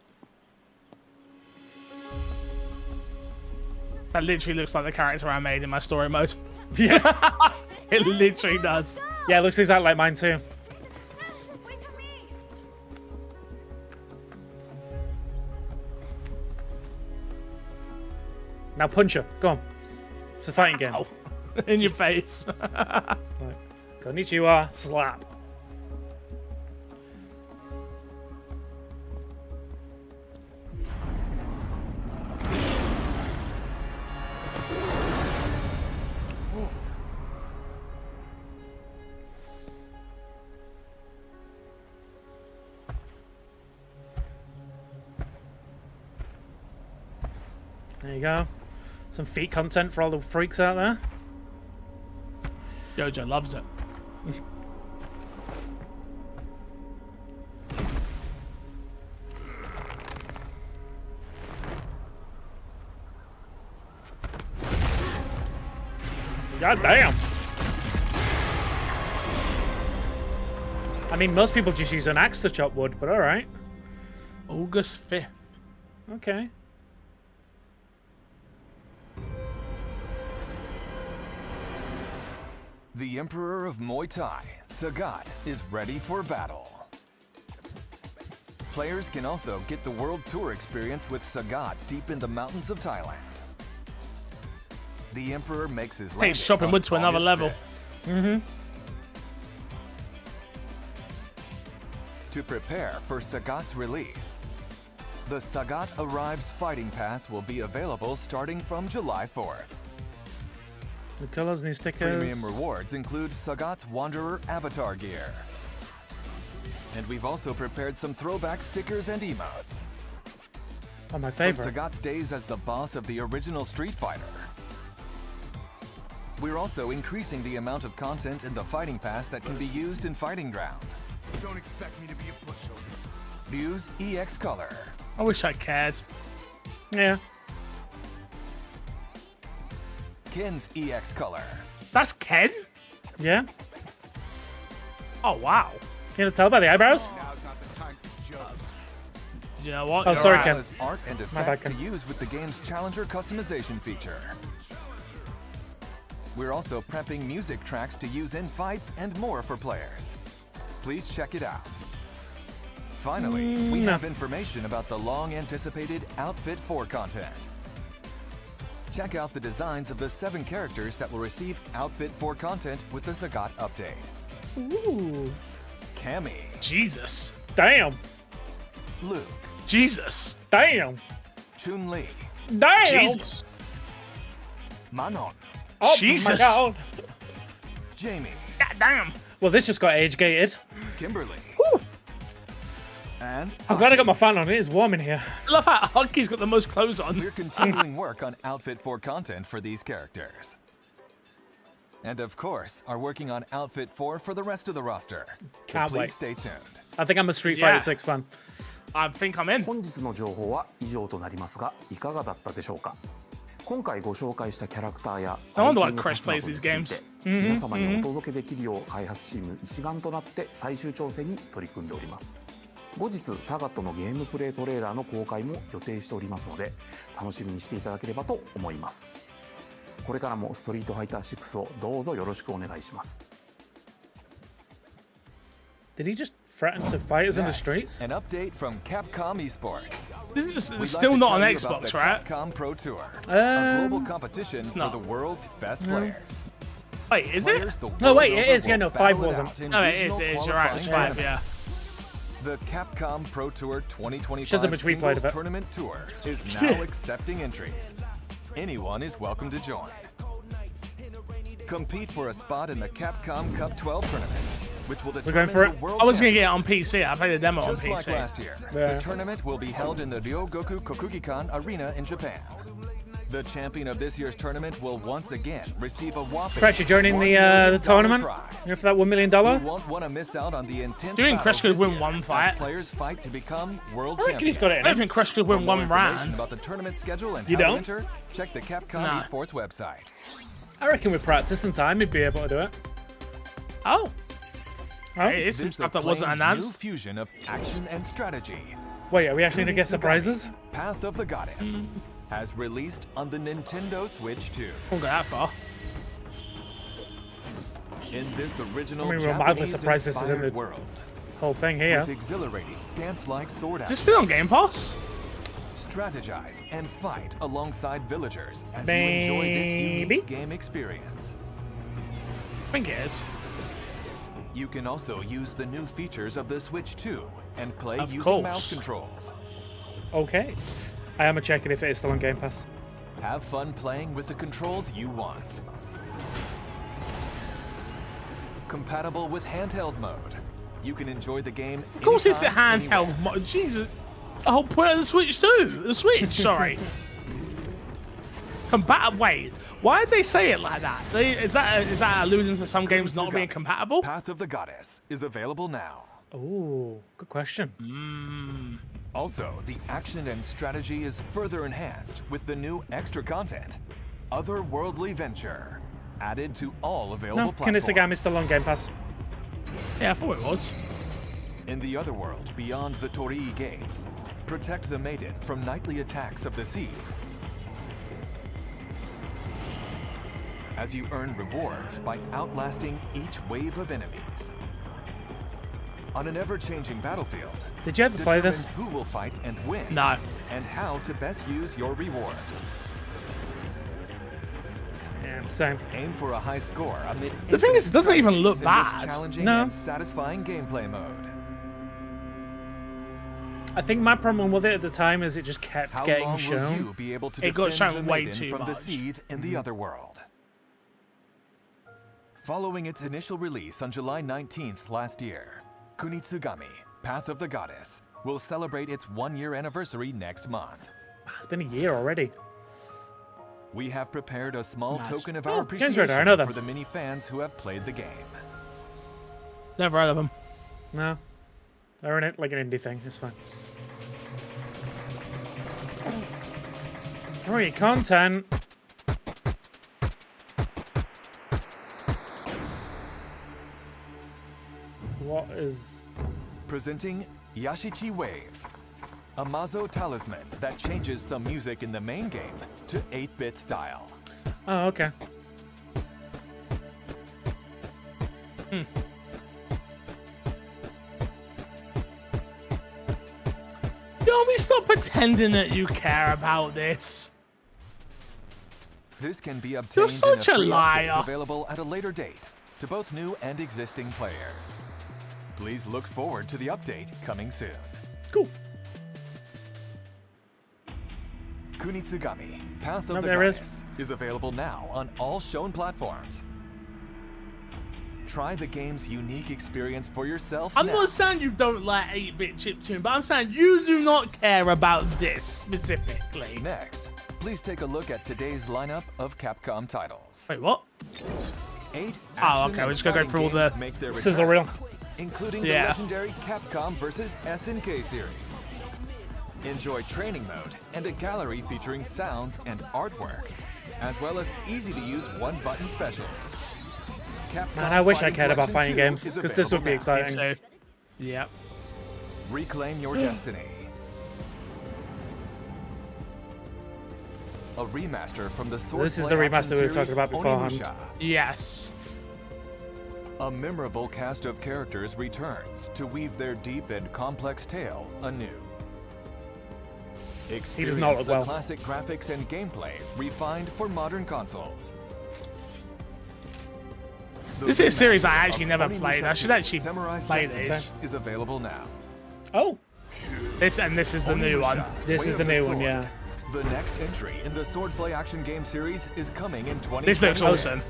[SPEAKER 3] That literally looks like the character I made in my story mode.
[SPEAKER 1] Yeah,
[SPEAKER 3] It literally does.
[SPEAKER 1] yeah, it looks exactly like mine too.
[SPEAKER 6] Wait for me!
[SPEAKER 1] Now punch her. Go on. It's a fighting game.
[SPEAKER 3] Ow. In your face.
[SPEAKER 1] Right. Konnichiwa. Slap. There you go. Some feet content for all the freaks out there.
[SPEAKER 3] Jojo loves it.
[SPEAKER 1] God damn. I mean, most people just use an axe to chop wood, but all right.
[SPEAKER 3] August 5th.
[SPEAKER 1] Okay.
[SPEAKER 2] The Emperor of Muay Thai, Sagat, is ready for battle. Players can also get the World Tour experience with Sagat deep in the mountains of Thailand. The Emperor makes his landing
[SPEAKER 3] Takes chopping
[SPEAKER 2] on
[SPEAKER 3] wood to another
[SPEAKER 2] August
[SPEAKER 3] level.
[SPEAKER 2] 5th. To prepare for Sagat's release, the Sagat Arrives Fighting Pass will be available starting from July 4th.
[SPEAKER 1] New colors, new stickers.
[SPEAKER 2] Premium rewards include Sagat's Wanderer avatar gear. And we've also prepared some throwback stickers and emotes.
[SPEAKER 1] Oh, my
[SPEAKER 2] From
[SPEAKER 1] favorite.
[SPEAKER 2] Sagat's days as the boss of the original Street Fighter. We're also increasing the amount of content in the Fighting Pass that can be used in Fighting Ground.
[SPEAKER 5] Don't expect me to be a pushover.
[SPEAKER 2] Use EX Color.
[SPEAKER 3] I wish I cared.
[SPEAKER 1] Yeah.
[SPEAKER 2] Ken's EX Color.
[SPEAKER 3] That's Ken?
[SPEAKER 1] Yeah.
[SPEAKER 3] Oh, wow.
[SPEAKER 1] You can tell by the eyebrows?
[SPEAKER 5] Now's not the time for jokes.
[SPEAKER 3] You know what?
[SPEAKER 1] Oh,
[SPEAKER 3] You're
[SPEAKER 1] sorry,
[SPEAKER 3] right.
[SPEAKER 1] Ken.
[SPEAKER 2] As art and
[SPEAKER 1] My
[SPEAKER 2] effects
[SPEAKER 1] bad,
[SPEAKER 2] to
[SPEAKER 1] Ken.
[SPEAKER 2] use with the game's Challenger customization feature. We're also prepping music tracks to use in fights and more for players. Please check it out. Finally, we have information about the long-anticipated Outfit 4 content. Check out the designs of the 7 characters that will receive Outfit 4 content with the Sagat update.
[SPEAKER 1] Ooh.
[SPEAKER 2] Cammy,
[SPEAKER 3] Jesus.
[SPEAKER 1] Damn.
[SPEAKER 2] Luke,
[SPEAKER 3] Jesus.
[SPEAKER 1] Damn.
[SPEAKER 2] Chun-Li,
[SPEAKER 1] Damn.
[SPEAKER 3] Jesus.
[SPEAKER 2] Manon,
[SPEAKER 1] Oh, my
[SPEAKER 3] Jesus.
[SPEAKER 1] God.
[SPEAKER 2] Jamie,
[SPEAKER 3] God damn.
[SPEAKER 1] Well, this just got age gated.
[SPEAKER 2] Kimberly, and
[SPEAKER 1] I'm glad I got my fan on. It is warm in here.
[SPEAKER 3] I love how Hunky's got the most clothes on.
[SPEAKER 2] we're continuing work on Outfit 4 content for these characters. And of course, are working on Outfit 4 for the rest of the roster. So
[SPEAKER 1] Can't
[SPEAKER 2] please
[SPEAKER 1] wait.
[SPEAKER 2] stay tuned.
[SPEAKER 1] I think I'm a Street
[SPEAKER 3] Yeah.
[SPEAKER 1] Fighter 6 fan.
[SPEAKER 3] I think I'm in.
[SPEAKER 7] 本日の情報は以上となりますがいかがだったでしょうか。今回ご紹介したキャラクターや
[SPEAKER 3] I wonder
[SPEAKER 7] ア
[SPEAKER 3] why
[SPEAKER 7] イテム
[SPEAKER 3] Crash
[SPEAKER 7] パスなど
[SPEAKER 3] plays
[SPEAKER 7] に
[SPEAKER 3] these
[SPEAKER 7] つい
[SPEAKER 3] games.
[SPEAKER 7] て皆様にお届けできるよう開発チーム一丸となって最終調整に取り組んでおります。後日サガットのゲームプレイトレーラーの公開も予定しておりますので楽しみにしていただければと思います。これからもストリートファイター6をどうぞよろしくお願いします。
[SPEAKER 1] Did he just threaten to fight us in the
[SPEAKER 2] Next,
[SPEAKER 1] streets?
[SPEAKER 2] an update from Capcom Esports.
[SPEAKER 3] This is just,
[SPEAKER 2] We'd
[SPEAKER 3] it's
[SPEAKER 2] like
[SPEAKER 3] still
[SPEAKER 2] to
[SPEAKER 3] not
[SPEAKER 2] tell
[SPEAKER 3] on
[SPEAKER 2] you about
[SPEAKER 3] Xbox,
[SPEAKER 2] the
[SPEAKER 3] right?
[SPEAKER 2] Capcom Pro Tour, a global competition for
[SPEAKER 3] not.
[SPEAKER 2] the world's best players.
[SPEAKER 3] Wait, is it?
[SPEAKER 2] Players the
[SPEAKER 1] No,
[SPEAKER 2] world
[SPEAKER 1] wait, it
[SPEAKER 2] over
[SPEAKER 1] is. Yeah,
[SPEAKER 2] will
[SPEAKER 1] no,
[SPEAKER 2] battle
[SPEAKER 1] 5
[SPEAKER 2] it
[SPEAKER 1] wasn't.
[SPEAKER 2] out in
[SPEAKER 3] No, it
[SPEAKER 2] regional
[SPEAKER 3] is. It is. You're right. It's
[SPEAKER 2] qualifying
[SPEAKER 3] 5, yeah.
[SPEAKER 2] tournaments. The Capcom Pro Tour
[SPEAKER 1] Shows how
[SPEAKER 2] 2025
[SPEAKER 1] much we played
[SPEAKER 2] Singles
[SPEAKER 1] of it.
[SPEAKER 2] Tournament Tour is now accepting entries. Anyone is welcome to join. Compete for a spot in the Capcom Cup 12 tournament, which will determine
[SPEAKER 1] going for
[SPEAKER 2] the
[SPEAKER 1] it?
[SPEAKER 2] world
[SPEAKER 3] I was gonna get it
[SPEAKER 2] champion.
[SPEAKER 3] on PC. I played the demo on
[SPEAKER 2] Just like
[SPEAKER 3] PC.
[SPEAKER 2] last year,
[SPEAKER 1] Yeah.
[SPEAKER 2] the tournament will be held in the Ryogoku Kokugikan Arena in Japan. The champion of this year's tournament will once again receive a whopping
[SPEAKER 1] Crash, you joining
[SPEAKER 2] $1
[SPEAKER 1] the
[SPEAKER 2] million
[SPEAKER 1] tournament?
[SPEAKER 2] prize.
[SPEAKER 1] You know, for that $1 million?
[SPEAKER 2] You won't want to miss out on the intense
[SPEAKER 3] Do you think Crash
[SPEAKER 2] battles
[SPEAKER 3] could
[SPEAKER 2] this
[SPEAKER 3] win
[SPEAKER 2] year
[SPEAKER 3] one
[SPEAKER 2] as
[SPEAKER 3] fight?
[SPEAKER 2] players fight to become world
[SPEAKER 1] I reckon
[SPEAKER 2] champions.
[SPEAKER 1] he's got it
[SPEAKER 3] I
[SPEAKER 1] in
[SPEAKER 3] don't
[SPEAKER 1] him.
[SPEAKER 3] think Crush could
[SPEAKER 2] For
[SPEAKER 3] win
[SPEAKER 2] more
[SPEAKER 3] one
[SPEAKER 2] information
[SPEAKER 3] round.
[SPEAKER 2] about the tournament schedule and
[SPEAKER 1] You
[SPEAKER 2] how to
[SPEAKER 1] don't?
[SPEAKER 2] enter, check the Capcom
[SPEAKER 3] Nah.
[SPEAKER 2] Esports website.
[SPEAKER 1] I reckon with practice and time, he'd be able to do it.
[SPEAKER 3] Oh,
[SPEAKER 1] Oh.
[SPEAKER 3] hey, it's some
[SPEAKER 2] This
[SPEAKER 3] stuff that wasn't
[SPEAKER 2] acclaimed new
[SPEAKER 3] announced.
[SPEAKER 2] fusion of action and strategy.
[SPEAKER 1] Wait, are we actually going to get
[SPEAKER 2] Kunitsugami,
[SPEAKER 1] surprises?
[SPEAKER 2] Path of the Goddess has released on the Nintendo Switch 2.
[SPEAKER 3] Won't go that far.
[SPEAKER 2] In this original
[SPEAKER 1] I mean, we're mildly
[SPEAKER 2] Japanese
[SPEAKER 1] surprised this is in
[SPEAKER 2] inspired
[SPEAKER 1] the-
[SPEAKER 2] world,
[SPEAKER 1] Whole thing here.
[SPEAKER 2] with exhilarating dance-like sword
[SPEAKER 3] Is this
[SPEAKER 2] action,
[SPEAKER 3] still on Game Pass?
[SPEAKER 2] strategize and fight alongside villagers as
[SPEAKER 1] Maybe.
[SPEAKER 2] you enjoy this unique game experience.
[SPEAKER 3] I think it is.
[SPEAKER 2] You can also use the new features of the Switch 2 and play
[SPEAKER 3] Of
[SPEAKER 2] using
[SPEAKER 3] course.
[SPEAKER 2] mouse controls.
[SPEAKER 1] Okay. I am checking if it is still on Game Pass.
[SPEAKER 2] Have fun playing with the controls you want. Compatible with handheld mode. You can enjoy the game
[SPEAKER 3] Of course, it's a
[SPEAKER 2] anytime,
[SPEAKER 3] handheld.
[SPEAKER 2] anywhere.
[SPEAKER 3] Jesus, the whole point of the Switch too. The Switch, sorry. Wait, why did they say it like that? Is that alluding to some games not being
[SPEAKER 2] Kunitsugami,
[SPEAKER 3] compatible?
[SPEAKER 2] Path of the Goddess is available now.
[SPEAKER 1] Ooh, good question.
[SPEAKER 2] Also, the action and strategy is further enhanced with the new extra content, Otherworldly Venture, added to all available
[SPEAKER 1] No,
[SPEAKER 2] platforms.
[SPEAKER 1] Kunitsugami's still on Game Pass.
[SPEAKER 3] Yeah, I thought it was.
[SPEAKER 2] In the Otherworld, beyond the Torii gates, protect the maiden from nightly attacks of the sea. As you earn rewards by outlasting each wave of enemies. On an ever-changing battlefield,
[SPEAKER 1] Did you ever play
[SPEAKER 2] determine
[SPEAKER 1] this?
[SPEAKER 2] who will fight and win,
[SPEAKER 3] No.
[SPEAKER 2] and how to best use your rewards.
[SPEAKER 1] Yeah, same.
[SPEAKER 2] Aim for a high score amid
[SPEAKER 3] The thing is, it doesn't even look
[SPEAKER 2] strategies in this
[SPEAKER 3] bad.
[SPEAKER 2] challenging
[SPEAKER 1] No.
[SPEAKER 2] and satisfying gameplay mode.
[SPEAKER 1] I think my problem with it at the time is it just kept
[SPEAKER 2] How
[SPEAKER 1] getting
[SPEAKER 2] long will
[SPEAKER 1] shown.
[SPEAKER 2] you be able to
[SPEAKER 3] It got
[SPEAKER 2] defend
[SPEAKER 3] shown
[SPEAKER 2] the
[SPEAKER 3] way
[SPEAKER 2] maiden
[SPEAKER 3] too
[SPEAKER 2] from the
[SPEAKER 3] much.
[SPEAKER 2] seethe in the Otherworld? Following its initial release on July 19th last year, Kunitsugami, Path of the Goddess, will celebrate its one-year anniversary next month.
[SPEAKER 1] It's been a year already.
[SPEAKER 2] We have prepared a small
[SPEAKER 3] Nice.
[SPEAKER 2] token of
[SPEAKER 1] Oh,
[SPEAKER 2] our
[SPEAKER 1] Games
[SPEAKER 2] appreciation
[SPEAKER 1] Radar, I know them.
[SPEAKER 2] for the many fans who have played the game.
[SPEAKER 3] Never heard of them.
[SPEAKER 1] No. They're in it like an indie thing. It's fine. Free content. What is...
[SPEAKER 2] Presenting Yashichi Waves, a Mazo talisman that changes some music in the main game to 8-bit style.
[SPEAKER 1] Oh, okay.
[SPEAKER 3] Yomi, stop pretending that you care about this.
[SPEAKER 2] This can be obtained
[SPEAKER 3] such
[SPEAKER 2] in
[SPEAKER 3] a
[SPEAKER 2] a free
[SPEAKER 3] liar.
[SPEAKER 2] update available at a later date to both new and existing players. Please look forward to the update coming soon.
[SPEAKER 1] Cool.
[SPEAKER 2] Kunitsugami, Path of
[SPEAKER 1] Oh,
[SPEAKER 2] the
[SPEAKER 1] there it is.
[SPEAKER 2] Goddess is available now on all shown platforms. Try the game's unique experience for yourself
[SPEAKER 3] I'm
[SPEAKER 2] now.
[SPEAKER 3] not saying you don't like 8-bit chiptune, but I'm saying you do not care about this specifically.
[SPEAKER 2] Next, please take a look at today's lineup of Capcom titles.
[SPEAKER 3] Wait, what?
[SPEAKER 2] 8
[SPEAKER 3] Oh,
[SPEAKER 2] action
[SPEAKER 3] okay,
[SPEAKER 2] and
[SPEAKER 3] we're just gonna go
[SPEAKER 2] fighting
[SPEAKER 3] through all
[SPEAKER 2] games
[SPEAKER 3] the
[SPEAKER 2] make their
[SPEAKER 1] sizzle reel.
[SPEAKER 2] return, including
[SPEAKER 3] Yeah.
[SPEAKER 2] the legendary Capcom vs. SNK series. Enjoy training mode and a gallery featuring sounds and artwork, as well as easy-to-use one-button specials. Capcom
[SPEAKER 1] Man, I wish I
[SPEAKER 2] Fighting
[SPEAKER 1] cared about
[SPEAKER 2] Collection
[SPEAKER 1] fighting
[SPEAKER 2] 2
[SPEAKER 1] games,
[SPEAKER 2] is
[SPEAKER 1] because this would be
[SPEAKER 2] available now.
[SPEAKER 1] exciting.
[SPEAKER 3] So, yep.
[SPEAKER 2] Reclaim your destiny. A remaster from the Sword
[SPEAKER 1] This is
[SPEAKER 2] Play
[SPEAKER 1] the
[SPEAKER 2] action
[SPEAKER 1] remaster we were
[SPEAKER 2] series
[SPEAKER 1] talking about beforehand.
[SPEAKER 2] Onimusha.
[SPEAKER 3] Yes.
[SPEAKER 2] A memorable cast of characters returns to weave their deep and complex tale anew. Experience
[SPEAKER 1] not look
[SPEAKER 2] the
[SPEAKER 1] well.
[SPEAKER 2] classic graphics and gameplay refined for modern consoles. The
[SPEAKER 3] This is a series I
[SPEAKER 2] remaster
[SPEAKER 3] actually
[SPEAKER 2] of
[SPEAKER 3] never
[SPEAKER 2] Onimusha
[SPEAKER 3] played. I should
[SPEAKER 2] 2
[SPEAKER 3] actually
[SPEAKER 2] Samurai's
[SPEAKER 3] play
[SPEAKER 2] Destiny
[SPEAKER 3] this.
[SPEAKER 2] is available now.
[SPEAKER 1] Oh,
[SPEAKER 3] This is the new one.
[SPEAKER 1] this
[SPEAKER 2] Way
[SPEAKER 1] is
[SPEAKER 2] of
[SPEAKER 1] the new
[SPEAKER 2] Sword.
[SPEAKER 1] one, yeah.
[SPEAKER 2] The next entry in the Swordplay action game series is coming in 2026.
[SPEAKER 3] This looks awesome.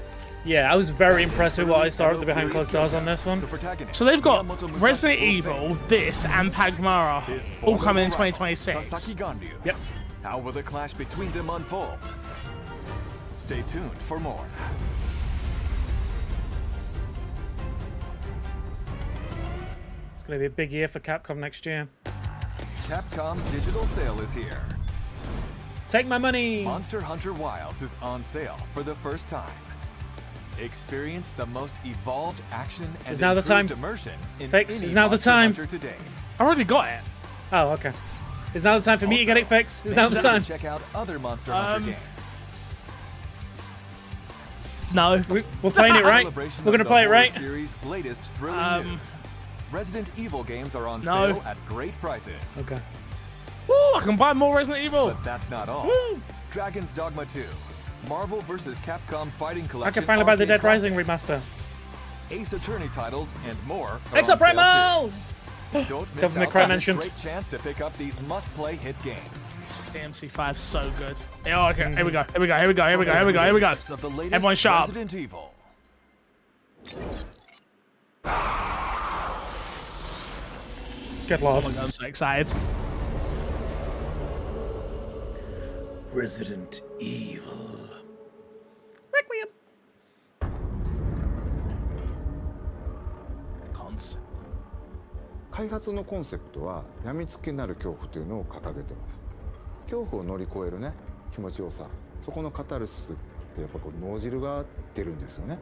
[SPEAKER 1] Yeah, I was very impressed with what I saw at the behind closed doors on this one.
[SPEAKER 2] The protagonist,
[SPEAKER 3] So they've got
[SPEAKER 2] Miyamoto Musashi
[SPEAKER 3] Resident
[SPEAKER 2] will
[SPEAKER 3] Evil,
[SPEAKER 2] face
[SPEAKER 3] this, and Pagmara
[SPEAKER 2] his
[SPEAKER 3] all coming in
[SPEAKER 2] formidable rival,
[SPEAKER 3] 2026.
[SPEAKER 2] Sasaki Ganryu.
[SPEAKER 1] Yep.
[SPEAKER 2] How will the clash between them unfold? Stay tuned for more.
[SPEAKER 1] It's going to be a big year for Capcom next year.
[SPEAKER 2] Capcom Digital Sale is here.
[SPEAKER 1] Take my money.
[SPEAKER 2] Monster Hunter Wilds is on sale for the first time. Experience the most evolved action and
[SPEAKER 1] Is now the
[SPEAKER 2] improved
[SPEAKER 1] time.
[SPEAKER 2] immersion in
[SPEAKER 1] Fix,
[SPEAKER 2] any
[SPEAKER 1] is now the
[SPEAKER 2] Monster
[SPEAKER 1] time.
[SPEAKER 2] Hunter to date.
[SPEAKER 3] I already got it.
[SPEAKER 1] Oh, okay. Is now the time for me to get it fixed? Is
[SPEAKER 2] Make
[SPEAKER 1] now the
[SPEAKER 2] sure to
[SPEAKER 1] time?
[SPEAKER 2] check out other Monster Hunter games.
[SPEAKER 3] No.
[SPEAKER 1] We're playing it right.
[SPEAKER 2] Celebration
[SPEAKER 1] We're
[SPEAKER 2] of
[SPEAKER 1] gonna
[SPEAKER 2] the
[SPEAKER 1] play it
[SPEAKER 2] horror
[SPEAKER 1] right.
[SPEAKER 2] Series' latest thrilling news. Resident Evil games are on
[SPEAKER 3] No.
[SPEAKER 2] sale at great prices.
[SPEAKER 1] Okay.
[SPEAKER 3] Woo, I can buy more Resident Evil.
[SPEAKER 2] But that's not all.
[SPEAKER 1] Woo.
[SPEAKER 2] Dragon's Dogma 2, Marvel vs. Capcom Fighting Collection.
[SPEAKER 1] I can finally buy the
[SPEAKER 2] arcade
[SPEAKER 1] Dead Rising
[SPEAKER 2] classics,
[SPEAKER 1] remaster.
[SPEAKER 2] Ace Attorney titles, and more. Are
[SPEAKER 1] Exo
[SPEAKER 2] on sale
[SPEAKER 1] Primal!
[SPEAKER 2] too. Don't miss
[SPEAKER 1] Devil May
[SPEAKER 2] out
[SPEAKER 1] Cry
[SPEAKER 2] on this
[SPEAKER 1] mentioned.
[SPEAKER 2] great chance to pick up these must-play hit games.
[SPEAKER 3] DMC5 so good. Yeah, okay, here we go. Here we go. Here we go. Here we go. Here we go. Here we go.
[SPEAKER 2] Of the latest
[SPEAKER 3] Everyone shut up.
[SPEAKER 2] Resident Evil.
[SPEAKER 1] Good lord.
[SPEAKER 3] Oh my God, I'm so excited.
[SPEAKER 1] Resident Evil.
[SPEAKER 3] Requiem. Cons.
[SPEAKER 8] 開発のコンセプトは病みつきになる恐怖というのを掲げてます。恐怖を乗り越えるね気持ちよさ、そこのカタルシスってやっぱこう脳汁が出るんですよね。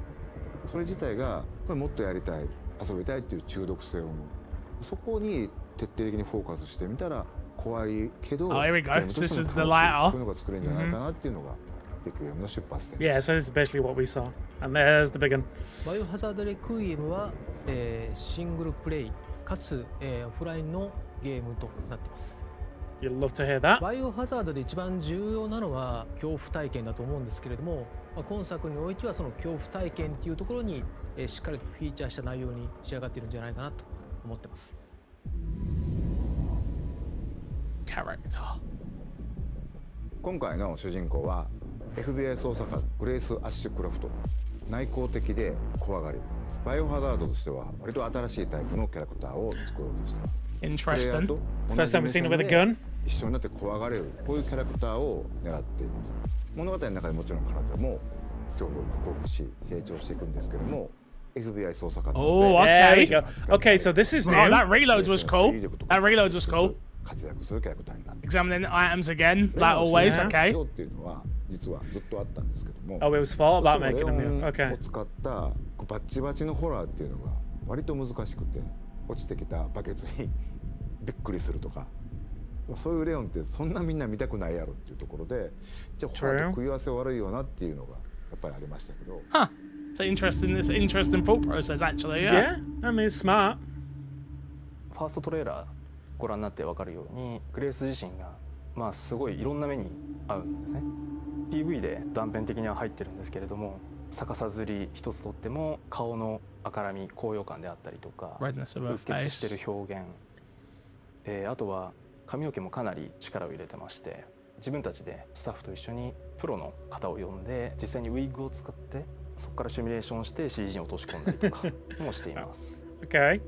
[SPEAKER 8] それ自体がこれもっとやりたい、遊びたいっていう中毒性を生む。そこに徹底的にフォーカスしてみたら怖いけど、
[SPEAKER 3] Oh, here we go.
[SPEAKER 8] ゲームとしても
[SPEAKER 3] This is the
[SPEAKER 8] 楽しい
[SPEAKER 3] lighter.
[SPEAKER 8] そういうのが作れるんじゃないかなっていうのがレクイエムの出発点
[SPEAKER 1] Yeah,
[SPEAKER 8] です。
[SPEAKER 1] so this is basically what we saw. And there's the big one.
[SPEAKER 9] バイオハザードレクイエムは、シングルプレイかつ、オフラインのゲームとなっています。
[SPEAKER 1] You'll love to hear that.
[SPEAKER 9] バイオハザードで一番重要なのは恐怖体験だと思うんですけれども、今作においてはその恐怖体験っていうところに、しっかりとフィーチャーした内容に仕上がっているんじゃないかなと思ってます。
[SPEAKER 3] Character.
[SPEAKER 8] 今回の主人公は FBI 捜査官グレース・アッシュクロフト。内向的で怖がり。バイオハザードとしては割と新しいタイプのキャラクターを作ろうとしています。
[SPEAKER 3] Interesting.
[SPEAKER 8] プレイヤーと同
[SPEAKER 1] First
[SPEAKER 8] じ
[SPEAKER 1] time
[SPEAKER 8] 目
[SPEAKER 1] we've seen
[SPEAKER 8] 線
[SPEAKER 1] it with a
[SPEAKER 8] で
[SPEAKER 1] gun.
[SPEAKER 8] 一緒になって怖がれるこういうキャラクターを狙っています。物語の中でもちろん彼女も恐怖を克服し成長していくんですけども FBI 捜査官なので
[SPEAKER 3] Oh,
[SPEAKER 1] There we
[SPEAKER 3] okay.
[SPEAKER 1] go. Okay, so this is
[SPEAKER 3] Oh,
[SPEAKER 1] new.
[SPEAKER 3] that reload was cool. That reload was cool.
[SPEAKER 8] 活躍するキャラクターになっています
[SPEAKER 3] Examining items again, like always.
[SPEAKER 8] レオンを
[SPEAKER 3] Okay.
[SPEAKER 8] しようっていうのは実はずっとあったんですけども
[SPEAKER 1] Oh, it was thought about
[SPEAKER 8] どうして
[SPEAKER 1] making
[SPEAKER 8] も
[SPEAKER 1] them
[SPEAKER 8] レ
[SPEAKER 1] new.
[SPEAKER 8] オン
[SPEAKER 1] Okay.
[SPEAKER 8] を使ったバッチバチのホラーっていうのが割と難しくて落ちてきたバケツにびっくりするとかそういうレオンってそんなみんな見たくないやろっていうところでじゃあホラーと食い合わせ悪いよなっていうのがやっぱりありましたけど
[SPEAKER 3] Huh. So interesting. This interesting thought process, actually. Yeah.
[SPEAKER 1] Yeah, I mean, it's smart.
[SPEAKER 10] ファーストトレーラーご覧になって分かるようにグレース自身がまあすごいいろんな目に遭うんですね。 PV で断片的には入ってるんですけれども逆さずり一つとっても顔の赤らみ高揚感であったりとか
[SPEAKER 3] Redness of her
[SPEAKER 10] うっ血してる
[SPEAKER 3] face.
[SPEAKER 10] 表現、あとは髪の毛もかなり力を入れてまして自分たちでスタッフと一緒にプロの方を呼んで実際にウィッグを使ってそこからシミュレーションして CG に落とし込んだりとかもしています。
[SPEAKER 1] Okay.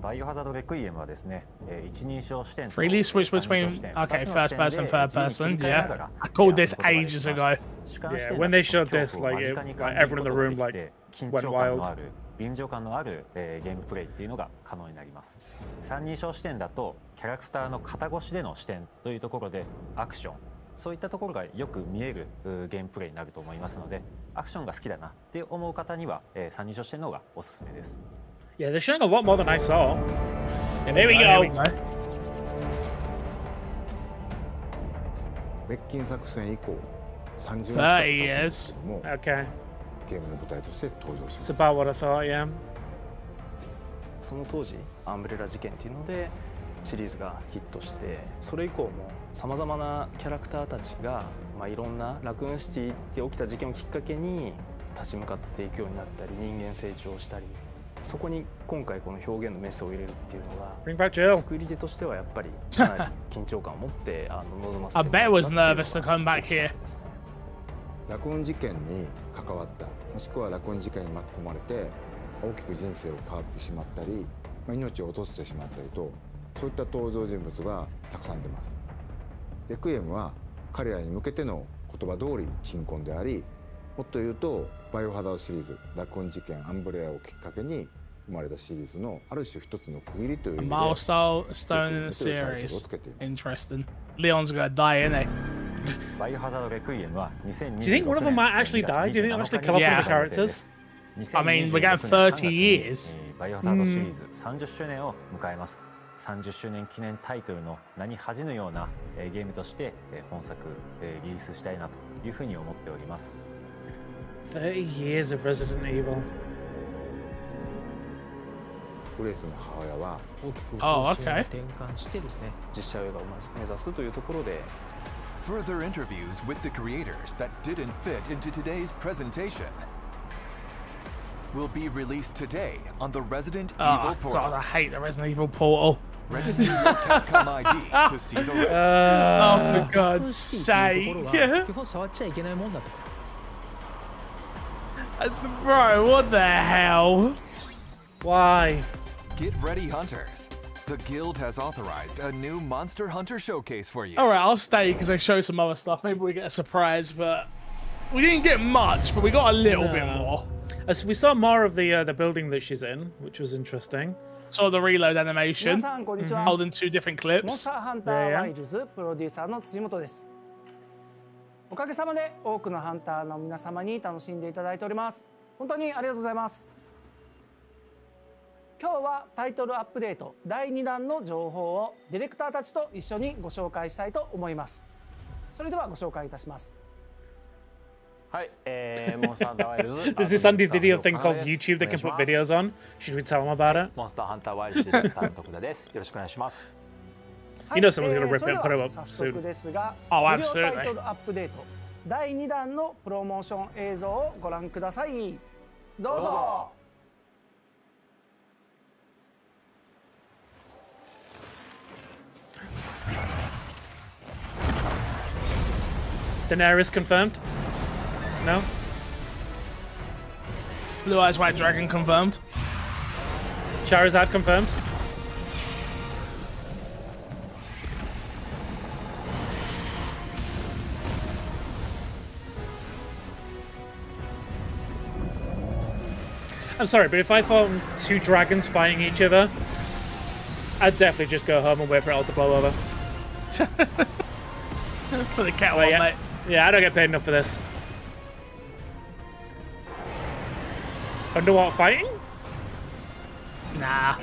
[SPEAKER 11] バイオハザードレクイエムはですね、一人称視点と
[SPEAKER 3] Freely switch
[SPEAKER 11] 三人
[SPEAKER 3] between.
[SPEAKER 11] 称視点
[SPEAKER 3] Okay,
[SPEAKER 11] 二つの
[SPEAKER 3] first
[SPEAKER 11] 視点で
[SPEAKER 3] person, third
[SPEAKER 11] 自由
[SPEAKER 3] person.
[SPEAKER 11] に切り替えなが
[SPEAKER 3] Yeah.
[SPEAKER 11] ら
[SPEAKER 3] I called this
[SPEAKER 11] 遊ぶことができ
[SPEAKER 3] ages
[SPEAKER 11] ます
[SPEAKER 3] ago.
[SPEAKER 11] 主観視
[SPEAKER 1] Yeah,
[SPEAKER 11] 点
[SPEAKER 1] when
[SPEAKER 11] だ
[SPEAKER 1] they
[SPEAKER 11] と
[SPEAKER 1] showed
[SPEAKER 11] 恐
[SPEAKER 1] this,
[SPEAKER 11] 怖を
[SPEAKER 1] like,
[SPEAKER 11] 間
[SPEAKER 1] it,
[SPEAKER 11] 近に
[SPEAKER 1] like
[SPEAKER 11] 感じる
[SPEAKER 1] everyone
[SPEAKER 11] こ
[SPEAKER 1] in the
[SPEAKER 11] とがで
[SPEAKER 1] room
[SPEAKER 11] き
[SPEAKER 1] like
[SPEAKER 11] て緊
[SPEAKER 1] went
[SPEAKER 11] 張感
[SPEAKER 1] wild.
[SPEAKER 11] のある臨場感のあるゲームプレイっていうのが可能になります。三人称視点だとキャラクターの肩越しでの視点というところでアクションそういったところがよく見えるゲームプレイになると思いますのでアクションが好きだなって思う方には三人称視点の方がおすすめです。
[SPEAKER 1] Yeah, they're showing a lot more than I saw. There we
[SPEAKER 3] Here we
[SPEAKER 1] go.
[SPEAKER 3] go.
[SPEAKER 8] 滅菌作戦以降30年近く経つんですけども
[SPEAKER 1] Okay.
[SPEAKER 8] ゲームの舞台として登場しま
[SPEAKER 1] It's
[SPEAKER 8] す。
[SPEAKER 1] about what I thought, yeah.
[SPEAKER 10] その当時アンブレラ事件っていうのでシリーズがヒットしてそれ以降もさまざまなキャラクターたちが、いろんなラクーンシティで起きた事件をきっかけに立ち向かっていくようになったり人間成長したりそこに今回この表現のメスを入れるっていうのが
[SPEAKER 1] Bring back Jill.
[SPEAKER 10] 作り手としてはやっぱりかなり緊張感を持って臨ませて
[SPEAKER 3] I bet was nervous to come back here.
[SPEAKER 8] ラクーン事件に関わったもしくはラクーン事件に巻き込まれて大きく人生を変わってしまったり、命を落としてしまったりとそういった登場人物がたくさん出ます。レクイエムは彼らに向けての言葉通り鎮魂であり、もっと言うとバイオハザードシリーズラクーン事件アンブレアをきっかけに生まれたシリーズのある種一つの区切りという意味で
[SPEAKER 3] Milestone in the series. Interesting. Leon's gonna die, isn't he?
[SPEAKER 11] バイオハザードレクイエムは
[SPEAKER 1] Do you think one of them might actually die? Do you think they'll actually kill off one of the characters?
[SPEAKER 3] I mean, we're getting 30 years.
[SPEAKER 11] バイオハザードシリーズ30周年を迎えます。30周年記念タイトルの名に恥じぬようなゲームとして本作リリースしたいなというふうに思っております。
[SPEAKER 1] 30 years of Resident Evil.
[SPEAKER 8] グレースの母親は
[SPEAKER 9] 大きく
[SPEAKER 3] あ
[SPEAKER 9] 方針を転換してですね、
[SPEAKER 10] 実写映画を目指すというところで
[SPEAKER 2] Further interviews with the creators that didn't fit into today's presentation will be released today on the Resident Evil
[SPEAKER 3] Oh,
[SPEAKER 2] portal.
[SPEAKER 3] God, I hate the Resident Evil portal.
[SPEAKER 2] Register your Capcom ID to see the rest.
[SPEAKER 3] Oh, for
[SPEAKER 9] 隠
[SPEAKER 3] God's
[SPEAKER 9] していいというところ
[SPEAKER 3] sake.
[SPEAKER 9] は基本触っちゃいけないもんだと。
[SPEAKER 3] Bro, what the hell?
[SPEAKER 1] Why?
[SPEAKER 2] Get ready, hunters. The guild has authorized a new Monster Hunter showcase for you.
[SPEAKER 3] Alright, I'll stay because they show some other stuff. Maybe we get a surprise, but we didn't get much, but we got a little bit more.
[SPEAKER 1] As we saw more of the building that she's in, which was interesting.
[SPEAKER 3] Saw the reload animation,
[SPEAKER 12] 皆さんこんにちは。
[SPEAKER 3] holding two different
[SPEAKER 12] モン
[SPEAKER 3] clips.
[SPEAKER 12] スターハンターワイルズプロデューサーの辻本です。おかげさまで多くのハンターの皆様に楽しんでいただいております。本当にありがとうございます。今日はタイトルアップデート第2弾の情報をディレクターたちと一緒にご紹介したいと思います。それではご紹介いたします。
[SPEAKER 13] はい、モンスターハンターワイルズ
[SPEAKER 1] There's this handy video thing called YouTube that can put videos on. Should we tell them about it?
[SPEAKER 13] モンスターハンターワイルズディレクターの徳田です。よろしくお願いします。
[SPEAKER 1] You know someone's gonna rip it and put it up
[SPEAKER 12] 早速
[SPEAKER 1] soon.
[SPEAKER 12] ですが、
[SPEAKER 3] Oh,
[SPEAKER 12] 無料
[SPEAKER 3] absolutely.
[SPEAKER 12] タイトルアップデート第2弾のプロモーション映像をご覧ください。どうぞ。
[SPEAKER 1] Daenerys confirmed? No?
[SPEAKER 3] Blue Eyes White Dragon confirmed.
[SPEAKER 1] Charizard confirmed? I'm sorry, but if I found two dragons fighting each other, I'd definitely just go home and wait for it all to blow over.
[SPEAKER 3] Put the cat
[SPEAKER 1] Well,
[SPEAKER 3] on,
[SPEAKER 1] yeah.
[SPEAKER 3] mate.
[SPEAKER 1] Yeah, I don't get paid enough for this. Underwater fighting?
[SPEAKER 3] Nah.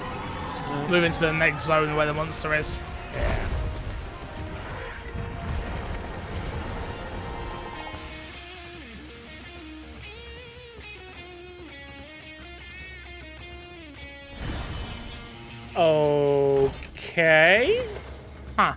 [SPEAKER 3] Moving to the next zone where the monster is.
[SPEAKER 1] Yeah. Okay.
[SPEAKER 3] Huh.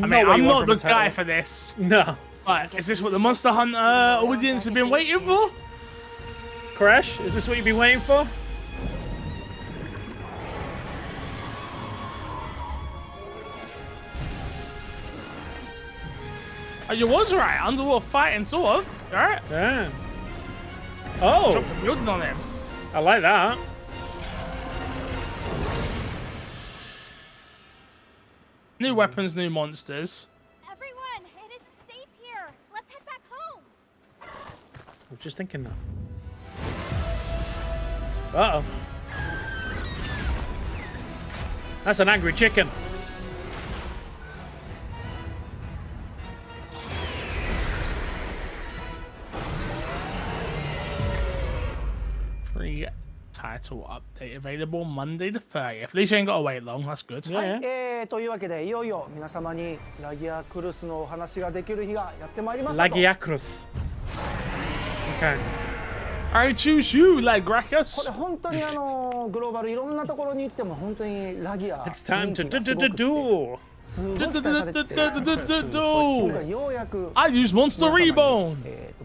[SPEAKER 3] I mean, I'm not the guy for this.
[SPEAKER 1] No.
[SPEAKER 3] But is this what the Monster Hunter audience have been waiting for?
[SPEAKER 1] Crash, is this what you've been waiting for?
[SPEAKER 3] Oh, you was right. Underwater fighting, sort of. Alright.
[SPEAKER 1] Yeah. Oh.
[SPEAKER 3] Dropped a building on him.
[SPEAKER 1] I like that.
[SPEAKER 3] New weapons, new monsters.
[SPEAKER 6] Everyone, it isn't safe here. Let's head back home.
[SPEAKER 1] I was just thinking that. Uh-oh. That's an angry chicken.
[SPEAKER 3] Free title update available Monday the 30th. At least you ain't got to wait long. That's good.
[SPEAKER 12] はい、というわけでいよいよ皆様にラギアクルスのお話ができる日がやってまいりましたと。
[SPEAKER 1] Lagiacrus. Okay.
[SPEAKER 3] I choose you,
[SPEAKER 12] こ
[SPEAKER 3] Lagiacrus.
[SPEAKER 12] れ本当にグローバルいろんなところに行っても本当にラギア
[SPEAKER 1] It's time to
[SPEAKER 12] 人気がすごくて
[SPEAKER 1] duel.
[SPEAKER 12] すごい期待されてて、今回ようやく
[SPEAKER 3] I use Monster Reborn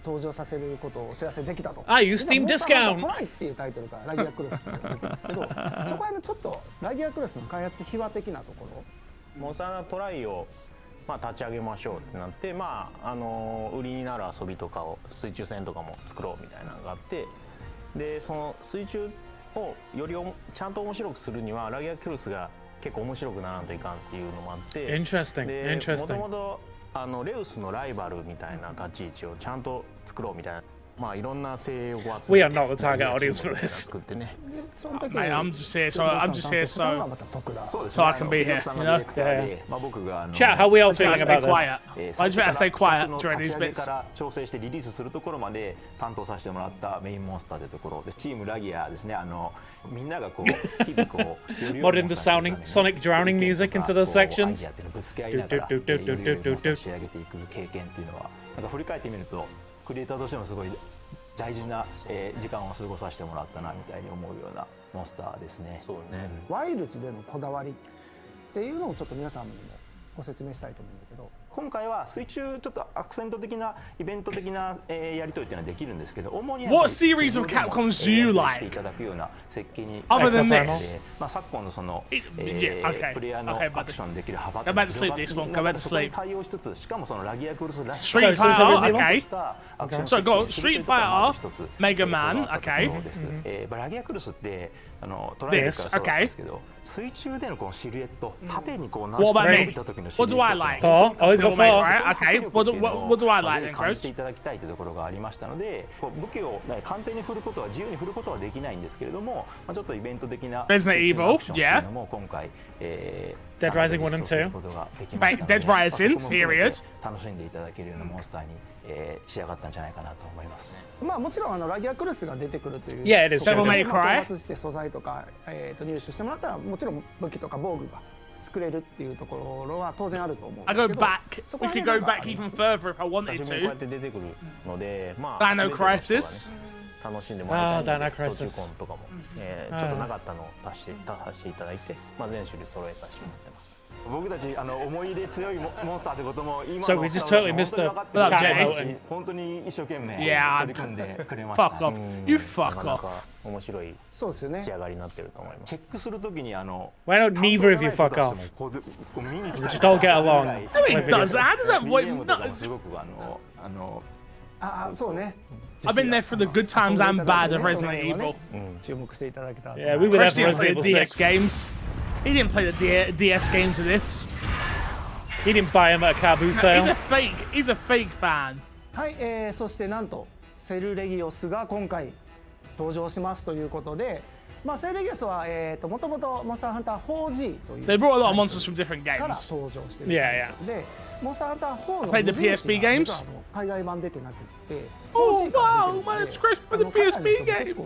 [SPEAKER 12] 登場させることをお知らせできたと。
[SPEAKER 1] I use Steam Discount
[SPEAKER 12] トライっていうタイトルからラギアクロスって出てるんですけど、そこはちょっとラギアクロスの開発秘話的なところ。
[SPEAKER 13] モンスターハンタートライを立ち上げましょうってなって、売りになる遊びとかを水中戦とかも作ろうみたいなのがあって、でその水中をよりちゃんと面白くするにはラギアクロスが結構面白くならんといかんっていうのもあって、
[SPEAKER 1] Interesting.
[SPEAKER 13] もともとレウスのライバルみたいな立ち位置をちゃんと作ろうみたいな。いろんな精鋭を集めて
[SPEAKER 1] We are not the target audience for this.
[SPEAKER 13] 作ってね。
[SPEAKER 3] Mate, I'm just here so I can be here, you know?
[SPEAKER 1] Chat, how are we all feeling about this?
[SPEAKER 3] Quiet. I just better stay quiet during these
[SPEAKER 14] 立ち上げ
[SPEAKER 3] bits.
[SPEAKER 14] から調整してリリースするところまで担当させてもらったメインモンスターというところで、チームラギアですね。みんながこう日々こう
[SPEAKER 1] Mod in the sonic drowning music into those sections.
[SPEAKER 14] ぶつけ合いながらより良いモンスターを仕上げていく経験っていうのは、なんか振り返ってみるとクリエイターとしてもすごい大事な時間を過ごさせてもらったなみたいに思うようなモンスターですね。
[SPEAKER 13] そうね。
[SPEAKER 12] ワイルズでのこだわりっていうのをちょっと皆さんにもご説明したいと思うんだけど、
[SPEAKER 14] 今回は水中ちょっとアクセント的なイベント的なやり取りっていうのはできるんですけど、主には
[SPEAKER 3] What series of Capcoms do you
[SPEAKER 14] してい
[SPEAKER 3] like?
[SPEAKER 14] ただくような設計に
[SPEAKER 3] Other than
[SPEAKER 14] で
[SPEAKER 3] this?
[SPEAKER 14] 昨今のその
[SPEAKER 3] okay.
[SPEAKER 14] プレイヤーの
[SPEAKER 3] Okay, but
[SPEAKER 14] アクションできる幅
[SPEAKER 3] Go back to sleep, this one. Go back to
[SPEAKER 14] そこに
[SPEAKER 3] sleep.
[SPEAKER 14] 対応しつつ、しかもそのラギアクルスらし
[SPEAKER 3] Street Fighter, okay.
[SPEAKER 14] アクション
[SPEAKER 3] So go on,
[SPEAKER 14] 設計
[SPEAKER 3] Street
[SPEAKER 14] するということがま
[SPEAKER 3] Fighter,
[SPEAKER 14] ず一つ
[SPEAKER 3] Mega Man,
[SPEAKER 14] こだわったと
[SPEAKER 3] okay.
[SPEAKER 14] ころです。ラギアクルスってトライアルからそうなんですけど、水中でのこのシルエット、縦にこうな
[SPEAKER 3] What about
[SPEAKER 14] 伸
[SPEAKER 3] me?
[SPEAKER 14] びた時のシル
[SPEAKER 3] What
[SPEAKER 14] エッ
[SPEAKER 3] do I
[SPEAKER 14] ト
[SPEAKER 3] like?
[SPEAKER 1] Four? Oh, he's got four.
[SPEAKER 3] Right, okay. What do I like then,
[SPEAKER 14] 感じ
[SPEAKER 3] Coach?
[SPEAKER 14] ていただきたいというところがありましたので、武器を完全に振ることは自由に振ることはできないんですけれども、ちょっとイベント的な
[SPEAKER 3] Resident Evil,
[SPEAKER 14] アクションっていうのも今回
[SPEAKER 1] Dead Rising 1 and 2.
[SPEAKER 14] ことができましたので、
[SPEAKER 3] Dead Rising,
[SPEAKER 14] そこも含めて
[SPEAKER 3] period.
[SPEAKER 14] 楽しんでいただけるようなモンスターに仕上がったんじゃないかなと思います。
[SPEAKER 12] もちろんラギアクルスが出てくるという
[SPEAKER 1] Yeah, it is.
[SPEAKER 12] ところで
[SPEAKER 3] Devil May Cry
[SPEAKER 12] 討伐して素材とか入手してもらったら、もちろん武器とか防具が作れるっていうところは当然あると思うんで
[SPEAKER 3] I
[SPEAKER 12] すけ
[SPEAKER 3] go
[SPEAKER 12] ど、
[SPEAKER 3] back.
[SPEAKER 12] そこ
[SPEAKER 3] We
[SPEAKER 12] ら
[SPEAKER 3] could
[SPEAKER 12] 辺
[SPEAKER 3] go
[SPEAKER 12] なんか
[SPEAKER 3] back even further if I wanted
[SPEAKER 13] 久しぶりにこうやっ
[SPEAKER 3] to.
[SPEAKER 13] て出てくるので、
[SPEAKER 3] Dino
[SPEAKER 13] 全ての人がね
[SPEAKER 3] Crisis
[SPEAKER 13] 楽しんでもらいたいの
[SPEAKER 1] Dino
[SPEAKER 13] で、
[SPEAKER 1] Crisis
[SPEAKER 13] 操縦コンとかもちょっとなかったのを足させていただいて、全種類揃えさせてもらってます。
[SPEAKER 14] 僕たち思い入れ強いモンスターということも今
[SPEAKER 1] So
[SPEAKER 14] の
[SPEAKER 1] we just totally missed the
[SPEAKER 14] 本当に分かって
[SPEAKER 1] cat
[SPEAKER 14] くれてますし
[SPEAKER 1] mountain.
[SPEAKER 14] 本当に一生懸命
[SPEAKER 3] Yeah,
[SPEAKER 14] 取り組んでくれました。
[SPEAKER 3] Fuck off. You fuck
[SPEAKER 13] なかな
[SPEAKER 3] off.
[SPEAKER 13] か面白い
[SPEAKER 12] そうですよね
[SPEAKER 13] 仕。上がりになってると思います。
[SPEAKER 14] チェックするときに
[SPEAKER 1] Why don't neither of you fuck off?
[SPEAKER 14] こう見に来
[SPEAKER 1] We
[SPEAKER 14] た
[SPEAKER 1] just all get along.
[SPEAKER 3] No, it does. How does that work?
[SPEAKER 14] BGM とか
[SPEAKER 3] No,
[SPEAKER 14] もすごく
[SPEAKER 12] そうね。
[SPEAKER 3] I've been there for the good times and bad of Resident Evil.
[SPEAKER 12] 注目していただけたらと
[SPEAKER 1] Yeah,
[SPEAKER 12] 思い
[SPEAKER 1] we
[SPEAKER 12] ます
[SPEAKER 1] were there
[SPEAKER 3] Chris
[SPEAKER 1] for
[SPEAKER 3] didn't play
[SPEAKER 1] Resident
[SPEAKER 3] the
[SPEAKER 1] Evil
[SPEAKER 3] DS
[SPEAKER 1] 6.
[SPEAKER 3] games. He didn't play the DS games of this.
[SPEAKER 1] He didn't buy him at a car boot
[SPEAKER 3] He's
[SPEAKER 1] sale.
[SPEAKER 3] a fake. He's a fake fan.
[SPEAKER 12] はい、そしてなんとセルレギオスが今回登場しますということで、セルレギオスはもともとモンスターハンター 4G という
[SPEAKER 3] So they brought a lot of monsters from different
[SPEAKER 12] から
[SPEAKER 3] games.
[SPEAKER 12] 登場している
[SPEAKER 1] Yeah, yeah.
[SPEAKER 12] で、モンスターハンター4の
[SPEAKER 3] I played the
[SPEAKER 12] 無印
[SPEAKER 3] PSP
[SPEAKER 12] が
[SPEAKER 3] games.
[SPEAKER 12] 実は海外版出てなくて、
[SPEAKER 3] Oh,4G
[SPEAKER 12] から
[SPEAKER 3] wow,
[SPEAKER 12] 出てる
[SPEAKER 3] my
[SPEAKER 12] ので
[SPEAKER 3] subscription for the
[SPEAKER 12] 海外の人
[SPEAKER 3] PSP
[SPEAKER 12] も結構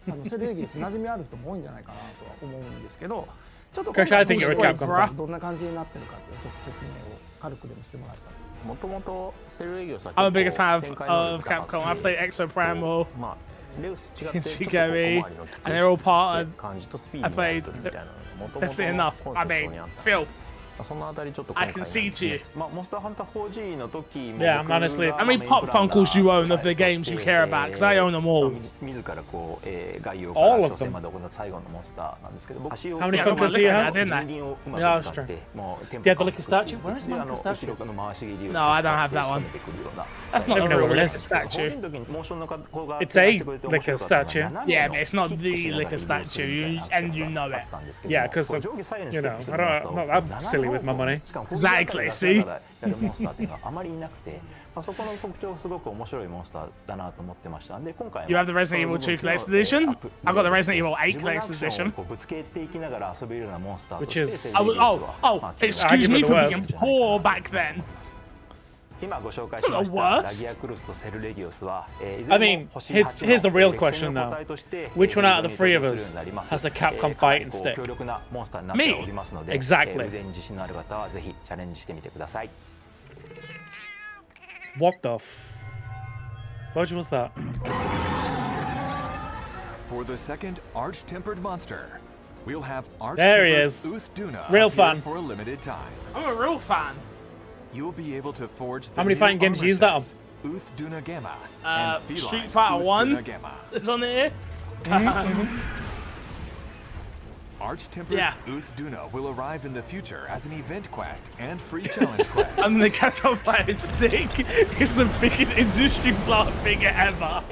[SPEAKER 3] games.
[SPEAKER 12] セルレギオス馴染みある人も多いんじゃないかなとは思うんですけけど、ちょっと
[SPEAKER 1] Gosh, I think you're a Capcom fan.
[SPEAKER 12] どんな感じになってるかっていうちょっと説明を軽くでもしてもらえたら。
[SPEAKER 13] もともとセルレギオスは
[SPEAKER 3] I'm a bigger
[SPEAKER 13] 結構
[SPEAKER 3] fan
[SPEAKER 13] 旋回能
[SPEAKER 3] of
[SPEAKER 13] 力高くて
[SPEAKER 3] Capcom. I played Exo Primal,
[SPEAKER 13] レウス違ってちょっと
[SPEAKER 3] Shigami,
[SPEAKER 13] 小回りの利く
[SPEAKER 3] and they're all part of.
[SPEAKER 13] 感じとスピー
[SPEAKER 3] I
[SPEAKER 13] ドのやり
[SPEAKER 3] played
[SPEAKER 13] 取りみたいなのがもともと
[SPEAKER 3] definitely
[SPEAKER 13] の
[SPEAKER 3] enough.
[SPEAKER 13] コン
[SPEAKER 3] I
[SPEAKER 13] セプト
[SPEAKER 3] mean,
[SPEAKER 13] にあった
[SPEAKER 3] Phil,
[SPEAKER 13] そのあたりちょっと
[SPEAKER 3] I can see to you.
[SPEAKER 14] モンスターハンター 4G の時も
[SPEAKER 1] Yeah, honestly.
[SPEAKER 3] How many Pop Funkles you own of the games you care about? Because I own them all.
[SPEAKER 14] 自らこう概要か
[SPEAKER 1] All
[SPEAKER 14] ら
[SPEAKER 1] of
[SPEAKER 14] 挑戦まで行った最後のモンスターなんですけど、僕足を
[SPEAKER 1] How many
[SPEAKER 3] いや
[SPEAKER 1] Funkles do you
[SPEAKER 3] まあ
[SPEAKER 1] have?
[SPEAKER 3] 出ない
[SPEAKER 14] 人輪をう
[SPEAKER 1] Yeah,
[SPEAKER 14] ま
[SPEAKER 1] that's
[SPEAKER 14] く使っ
[SPEAKER 1] true.
[SPEAKER 14] て、もうテン
[SPEAKER 1] Do you have
[SPEAKER 14] ポ
[SPEAKER 1] the
[SPEAKER 14] 感
[SPEAKER 1] Licker
[SPEAKER 14] 作って
[SPEAKER 1] statue? Where is my Licker
[SPEAKER 14] 後
[SPEAKER 1] statue?
[SPEAKER 14] ろの回し蹴りを
[SPEAKER 3] No, I don't have that
[SPEAKER 14] 仕
[SPEAKER 3] one.
[SPEAKER 14] 留めてくるような
[SPEAKER 3] That's not
[SPEAKER 1] Let me
[SPEAKER 3] a
[SPEAKER 1] know
[SPEAKER 3] real
[SPEAKER 1] what it
[SPEAKER 3] liquor
[SPEAKER 1] is.
[SPEAKER 3] statue.
[SPEAKER 14] 時にモーションの子が
[SPEAKER 1] It's a
[SPEAKER 14] 提案してくれて面
[SPEAKER 1] liquor
[SPEAKER 14] 白かったの
[SPEAKER 1] statue.
[SPEAKER 14] が斜め
[SPEAKER 3] Yeah,
[SPEAKER 14] の
[SPEAKER 3] but it's not
[SPEAKER 14] キッ
[SPEAKER 3] the
[SPEAKER 14] クしながら
[SPEAKER 3] liquor
[SPEAKER 14] 移動する
[SPEAKER 3] statue,
[SPEAKER 14] みたいな
[SPEAKER 3] and you know
[SPEAKER 14] あ
[SPEAKER 3] it.
[SPEAKER 14] ったんですけど
[SPEAKER 1] Yeah, because
[SPEAKER 14] こう上下左右に
[SPEAKER 1] you
[SPEAKER 14] ステッ
[SPEAKER 1] know,
[SPEAKER 14] プす
[SPEAKER 1] I
[SPEAKER 14] るモンス
[SPEAKER 1] don't,
[SPEAKER 14] ター
[SPEAKER 1] I'm
[SPEAKER 14] を
[SPEAKER 1] not that silly with my money.
[SPEAKER 14] しかも
[SPEAKER 3] Exactly, see?
[SPEAKER 14] やるモンスターっていうのはあまりいなくて、そこの特徴がすごく面白いモンスターだなと思ってましたんで、今回
[SPEAKER 3] You have the Resident Evil 2 Collector's Edition? I've got the Resident Evil 8 Collector's Edition.
[SPEAKER 14] ぶつけていきながら遊べるようなモンスターと
[SPEAKER 1] Which
[SPEAKER 14] して
[SPEAKER 1] is-
[SPEAKER 3] excuse me for being poor back then.
[SPEAKER 14] 今ご紹介しまし
[SPEAKER 3] It's not the
[SPEAKER 14] た
[SPEAKER 3] worst.
[SPEAKER 14] ラギアクルスとセルレギオスは、いず
[SPEAKER 1] I
[SPEAKER 14] れも
[SPEAKER 1] mean,
[SPEAKER 14] 星
[SPEAKER 1] here's
[SPEAKER 14] 8
[SPEAKER 1] here's the
[SPEAKER 14] の
[SPEAKER 1] real
[SPEAKER 14] 歴
[SPEAKER 1] question
[SPEAKER 14] 戦の
[SPEAKER 1] though.
[SPEAKER 14] 個体として
[SPEAKER 1] Which one out of the
[SPEAKER 14] フィー
[SPEAKER 1] three
[SPEAKER 14] ルド
[SPEAKER 1] of
[SPEAKER 14] に登場するようになります
[SPEAKER 1] us has a Capcom
[SPEAKER 14] かなり
[SPEAKER 1] fighting
[SPEAKER 14] こう
[SPEAKER 1] stick?
[SPEAKER 14] 強力なモンスターになっておりますので、
[SPEAKER 1] Exactly.
[SPEAKER 14] 腕に自信のある方はぜひチャレンジしてみてください。
[SPEAKER 1] What the fudge was that?
[SPEAKER 2] For the second arch-tempered monster, We'll have Arch
[SPEAKER 1] There he
[SPEAKER 2] Tempered
[SPEAKER 1] is.
[SPEAKER 2] Uth-Duna
[SPEAKER 1] Real
[SPEAKER 2] appear
[SPEAKER 1] fan.
[SPEAKER 2] for a limited time.
[SPEAKER 3] I'm a real fan.
[SPEAKER 2] You'll be able to forge the
[SPEAKER 1] How many
[SPEAKER 2] new
[SPEAKER 1] fighting games
[SPEAKER 2] armor
[SPEAKER 1] use that on?
[SPEAKER 2] sets, Uth-Duna Gamma and Feline
[SPEAKER 3] Street Fighter 1
[SPEAKER 2] Uth-Duna Gamma.
[SPEAKER 3] is on here.
[SPEAKER 2] Arch Tempered
[SPEAKER 3] Yeah.
[SPEAKER 2] Uth-Duna will arrive in the future as an event quest and free challenge quest.
[SPEAKER 3] And the Capcom Fire Stick is the biggest industry plant figure ever.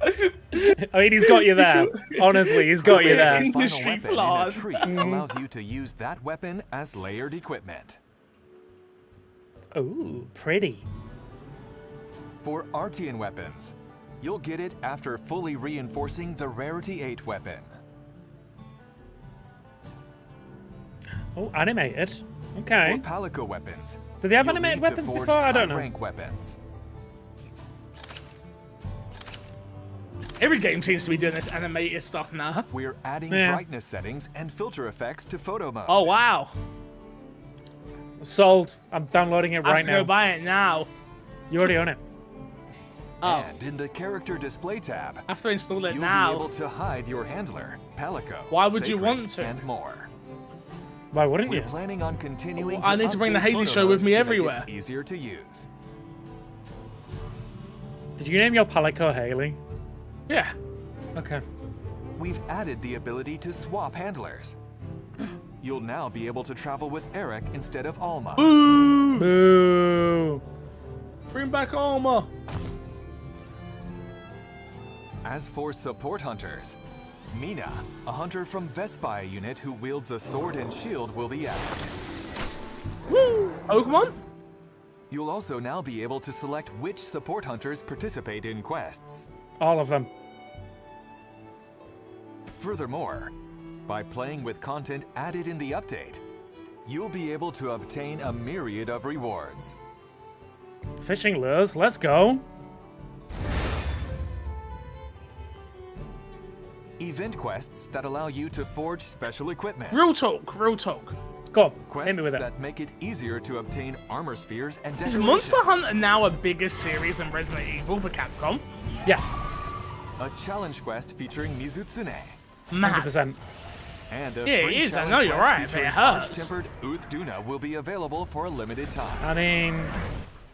[SPEAKER 1] I mean, he's got you there. Honestly, he's got you there.
[SPEAKER 2] The final
[SPEAKER 3] Industry
[SPEAKER 2] weapon in a
[SPEAKER 3] plant.
[SPEAKER 2] tree allows you to use that weapon as layered equipment.
[SPEAKER 1] Ooh, pretty.
[SPEAKER 2] For Artian weapons, you'll get it after fully reinforcing the Rarity 8 weapon.
[SPEAKER 1] Oh, animated. Okay.
[SPEAKER 2] For Palico weapons,
[SPEAKER 1] Do they have
[SPEAKER 2] you'll
[SPEAKER 1] animated
[SPEAKER 2] need to
[SPEAKER 1] weapons
[SPEAKER 2] forge
[SPEAKER 1] before? I don't know.
[SPEAKER 2] high-rank weapons.
[SPEAKER 3] Every game seems to be doing this animated stuff now.
[SPEAKER 2] We're adding
[SPEAKER 1] Yeah.
[SPEAKER 2] brightness settings and filter effects to photo mode.
[SPEAKER 3] Oh wow!
[SPEAKER 1] Sold. I'm downloading it
[SPEAKER 3] I have
[SPEAKER 1] right
[SPEAKER 3] to
[SPEAKER 1] now.
[SPEAKER 3] go buy it now.
[SPEAKER 1] You already own it.
[SPEAKER 3] Oh,
[SPEAKER 2] And in the character display tab,
[SPEAKER 3] I have to install it
[SPEAKER 2] you'll
[SPEAKER 3] now.
[SPEAKER 2] be able to hide your handler, Palico,
[SPEAKER 3] Why would you
[SPEAKER 2] Sacred,
[SPEAKER 3] want to?
[SPEAKER 2] and more.
[SPEAKER 1] Why wouldn't
[SPEAKER 2] We're
[SPEAKER 1] you?
[SPEAKER 2] planning on continuing
[SPEAKER 3] I need to bring the
[SPEAKER 2] update
[SPEAKER 3] Haley
[SPEAKER 2] photo
[SPEAKER 3] show with
[SPEAKER 2] mode
[SPEAKER 3] me
[SPEAKER 2] to make it
[SPEAKER 3] everywhere.
[SPEAKER 2] easier to use.
[SPEAKER 1] Did you name your Palico Haley?
[SPEAKER 3] Yeah.
[SPEAKER 1] Okay.
[SPEAKER 2] We've added the ability to swap handlers. You'll now be able to travel with Eric instead of Alma.
[SPEAKER 1] Boo!
[SPEAKER 3] Bring back Alma.
[SPEAKER 2] As for support hunters, Mina, a hunter from Vespai unit who wields a sword and shield, will be added.
[SPEAKER 3] Woo! Pokemon?
[SPEAKER 2] You'll also now be able to select which support hunters participate in quests.
[SPEAKER 1] All of them.
[SPEAKER 2] Furthermore, by playing with content added in the update, you'll be able to obtain a myriad of rewards.
[SPEAKER 1] Fishing lures. Let's go.
[SPEAKER 2] Event quests that allow you to forge special equipment.
[SPEAKER 3] Real talk. Real talk.
[SPEAKER 1] Go on.
[SPEAKER 2] Quests
[SPEAKER 1] Hit me with it.
[SPEAKER 2] that make it easier to obtain armor spheres and
[SPEAKER 3] Is
[SPEAKER 2] decorations.
[SPEAKER 3] Monster Hunter now a bigger series than Resident Evil for Capcom?
[SPEAKER 1] Yeah.
[SPEAKER 2] A challenge quest featuring Mizutsune.
[SPEAKER 3] Mad.
[SPEAKER 1] 100%.
[SPEAKER 2] And a
[SPEAKER 3] Yeah, it
[SPEAKER 2] free
[SPEAKER 3] is, I
[SPEAKER 2] challenge
[SPEAKER 3] know you're
[SPEAKER 2] quest
[SPEAKER 3] right, but it
[SPEAKER 2] featuring
[SPEAKER 3] hurts.
[SPEAKER 2] Arch-tempered Uth-Duna will be available for a limited time.
[SPEAKER 1] I mean,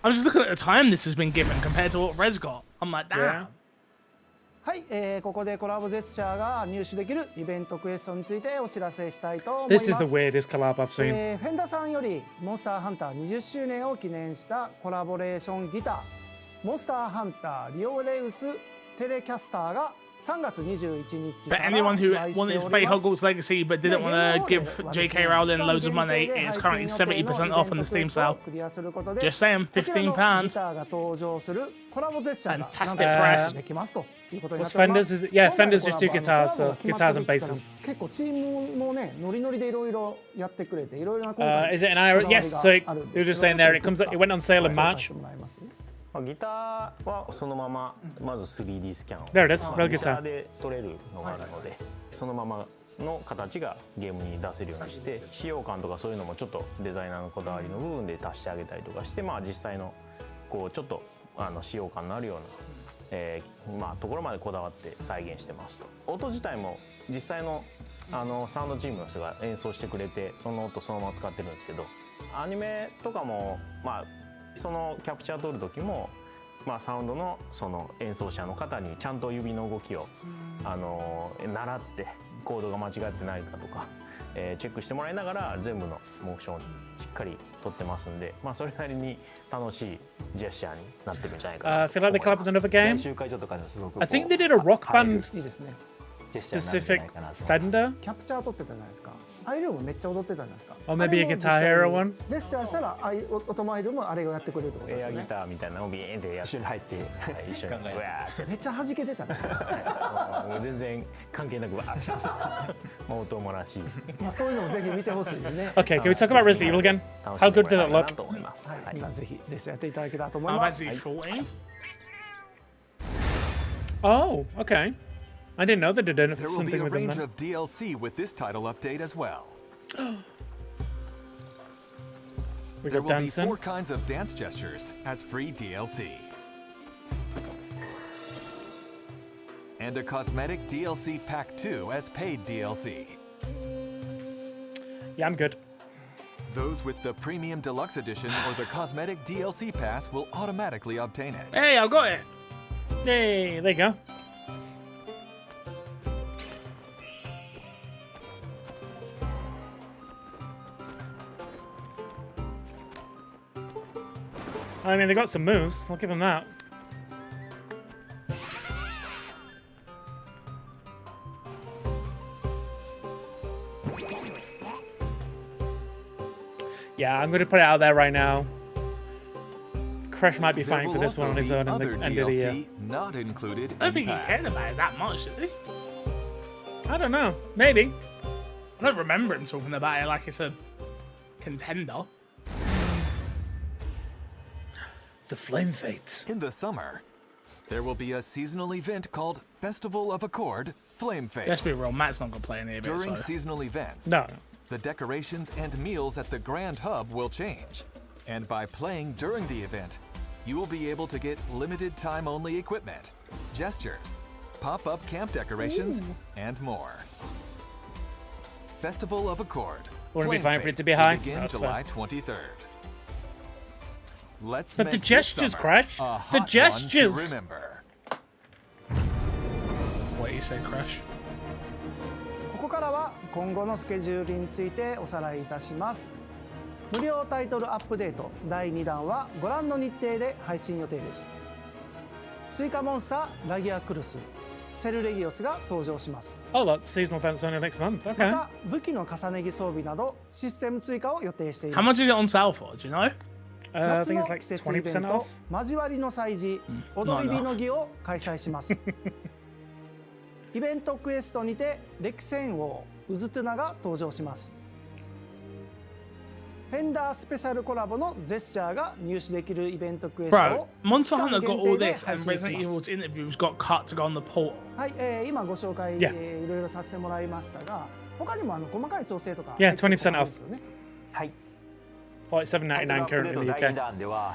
[SPEAKER 3] I'm just looking at the time this has been given compared to what Rez got. I'm like, damn.
[SPEAKER 1] yeah.
[SPEAKER 12] はい、ここでコラボジェスチャーが入手できるイベントクエスチョンについてお知らせしたいと思い
[SPEAKER 1] This
[SPEAKER 12] ます
[SPEAKER 1] is the weirdest collab I've seen.
[SPEAKER 12] フェンダさんよりモンスターハンター20周年を記念したコラボレーションギターモンスターハンターリオレウステレキャスターが3月21日か
[SPEAKER 3] But
[SPEAKER 12] ら
[SPEAKER 3] anyone who
[SPEAKER 12] 発売して
[SPEAKER 3] wanted to
[SPEAKER 12] お
[SPEAKER 3] play
[SPEAKER 12] ります
[SPEAKER 3] Hogwarts Legacy but didn't want to give JK Rowling loads of money, it's currently 70% off on the Steam sale. Just saying, £15. Fantastic press.
[SPEAKER 1] What's Fenders? Is it? Yeah, Fenders just do guitars, so guitars and basses.
[SPEAKER 12] 結構チームもねノリノリでいろいろやってくれていろいろな
[SPEAKER 1] Is it an Irish? Yes. So you were just saying there. It comes. It went on sale in March.
[SPEAKER 13] ギターはそのまままず 3D スキャンを
[SPEAKER 1] There it is, real
[SPEAKER 13] ギタ
[SPEAKER 1] guitar.
[SPEAKER 13] ーで撮れるのがあるのでそのままの形がゲームに出せるようにして使用感とかそういうのもちょっとデザイナーのこだわりの部分で足してあげたりとかしてまあ実際のこうちょっと使用感のあるようなまあところまでこだわって再現してますと音自体も実際のサウンドチームの人が演奏してくれてその音そのまま使ってるんですけどアニメとかもまあそのキャプチャー撮る時も、まあ、サウンドのその演奏者の方にちゃんと指の動きを習ってコードが間違ってないかとか、チェックしてもらいながら全部のモーションをしっかり撮ってますんで、まあ、それなりに楽しいジェスチャーになってるんじゃないかな
[SPEAKER 1] I feel like they collabed with another game.
[SPEAKER 14] 練習会場とかでもすごく
[SPEAKER 1] I think they did a rock band
[SPEAKER 12] いいですね
[SPEAKER 1] specific Fender.
[SPEAKER 12] キャプチャー撮ってたじゃないですかアイルームめっちゃ踊ってたじゃないですか
[SPEAKER 1] Or maybe a Guitar Hero one.
[SPEAKER 12] ジェスチャーしたらオトマイルもあれをやってくれるってことですよね
[SPEAKER 13] エアギターみたいなのをビーンってやって一緒に入って一緒にうわーって
[SPEAKER 12] めっちゃ弾けてたね
[SPEAKER 13] もう全然関係なくわーって音もらしい
[SPEAKER 12] まあそういうのもぜひ見てほしいですね
[SPEAKER 1] Okay, can we talk about Resident Evil again? How good did it look?
[SPEAKER 12] はい皆ぜひジェスチャーやっていただけたらと思い
[SPEAKER 3] How
[SPEAKER 12] ま
[SPEAKER 3] bad
[SPEAKER 12] す
[SPEAKER 3] is he falling?
[SPEAKER 1] Oh, okay. I didn't know they did
[SPEAKER 2] There will be
[SPEAKER 1] something
[SPEAKER 2] a
[SPEAKER 1] with them
[SPEAKER 2] range
[SPEAKER 1] then.
[SPEAKER 2] of DLC with this title update as well.
[SPEAKER 1] We
[SPEAKER 2] There
[SPEAKER 1] got
[SPEAKER 2] will be
[SPEAKER 1] dancing.
[SPEAKER 2] 4 kinds of dance gestures as free DLC. And and a cosmetic DLC Pack 2 as paid DLC.
[SPEAKER 1] Yeah, I'm good.
[SPEAKER 2] Those with the Premium Deluxe Edition or the Cosmetic DLC Pass will automatically obtain it.
[SPEAKER 3] Hey, I got it.
[SPEAKER 1] Hey, there you go. I mean, they got some moves. I'll give them that. Yeah, I'm going to put it out there right now. Crash might be
[SPEAKER 2] There
[SPEAKER 1] fine
[SPEAKER 2] will
[SPEAKER 1] for this one on
[SPEAKER 2] also
[SPEAKER 1] his
[SPEAKER 2] be
[SPEAKER 1] own at the
[SPEAKER 2] other
[SPEAKER 1] end of the year.
[SPEAKER 2] DLC not included
[SPEAKER 3] I don't
[SPEAKER 2] in
[SPEAKER 3] think he cared
[SPEAKER 2] packs.
[SPEAKER 3] about it that much, did he?
[SPEAKER 1] I don't know. Maybe.
[SPEAKER 3] I don't remember him talking about it like it's a contender.
[SPEAKER 1] The Flame Fates.
[SPEAKER 2] In the summer, there will be a seasonal event called Festival of Accord Flame Fate.
[SPEAKER 3] Let's be real, Matt's not going to play any of it.
[SPEAKER 2] During
[SPEAKER 3] So.
[SPEAKER 2] seasonal events,
[SPEAKER 1] No.
[SPEAKER 2] the decorations and meals at the Grand Hub will change. And by playing during the event, you will be able to get limited time only equipment, gestures, pop-up camp decorations, and more. Festival of Accord.
[SPEAKER 1] Wouldn't it be
[SPEAKER 2] Flame
[SPEAKER 1] fine for it
[SPEAKER 2] Fate
[SPEAKER 1] to be
[SPEAKER 2] will
[SPEAKER 1] high?
[SPEAKER 2] Begin
[SPEAKER 1] That's
[SPEAKER 2] July 23rd. Let's
[SPEAKER 1] But
[SPEAKER 2] make
[SPEAKER 1] the
[SPEAKER 2] this
[SPEAKER 1] gestures,
[SPEAKER 2] summer
[SPEAKER 1] Crash.
[SPEAKER 2] a
[SPEAKER 1] The
[SPEAKER 2] hot one to
[SPEAKER 1] gestures.
[SPEAKER 2] remember.
[SPEAKER 3] What you said, Crash?
[SPEAKER 12] ここからは今後のスケジュールについておさらいいたします。無料タイトルアップデート第2弾はご覧の日程で配信予定です。追加モンスターラギアクルス、セルレギオスが登場します。
[SPEAKER 1] Oh, that seasonal event's only next month.
[SPEAKER 12] ま
[SPEAKER 1] Okay.
[SPEAKER 12] た武器の重ね着装備などシステム追加を予定してい
[SPEAKER 3] How
[SPEAKER 12] ま
[SPEAKER 3] much
[SPEAKER 12] す。
[SPEAKER 3] is it on sale for? Do you know?
[SPEAKER 1] I
[SPEAKER 12] 夏
[SPEAKER 1] think
[SPEAKER 12] の
[SPEAKER 1] it's like
[SPEAKER 12] 季節イベン
[SPEAKER 1] 20%
[SPEAKER 12] ト
[SPEAKER 1] off.
[SPEAKER 12] 交わりの祭事踊り火の儀を開催しますイベントクエストにて歴戦王ウズトゥナが登場しますフェンダースペシャルコラボのジェスチャーが入手できるイベントクエスト
[SPEAKER 3] Bro,
[SPEAKER 12] を
[SPEAKER 3] Monster
[SPEAKER 12] 期間
[SPEAKER 3] Hunter
[SPEAKER 12] 限
[SPEAKER 3] got
[SPEAKER 12] 定
[SPEAKER 3] all
[SPEAKER 12] で
[SPEAKER 3] this
[SPEAKER 12] 配
[SPEAKER 3] and
[SPEAKER 12] 信し
[SPEAKER 3] Resident
[SPEAKER 12] ます
[SPEAKER 3] Evil's interviews got cut to go on the portal.
[SPEAKER 12] はい、今ご紹介、
[SPEAKER 1] Yeah.
[SPEAKER 12] いろいろさせてもらいましたが他にも細かい調整とか
[SPEAKER 1] Yeah, 20% off.
[SPEAKER 14] はい
[SPEAKER 1] $47.99 currently in the
[SPEAKER 14] 第2
[SPEAKER 1] UK.
[SPEAKER 14] 弾では、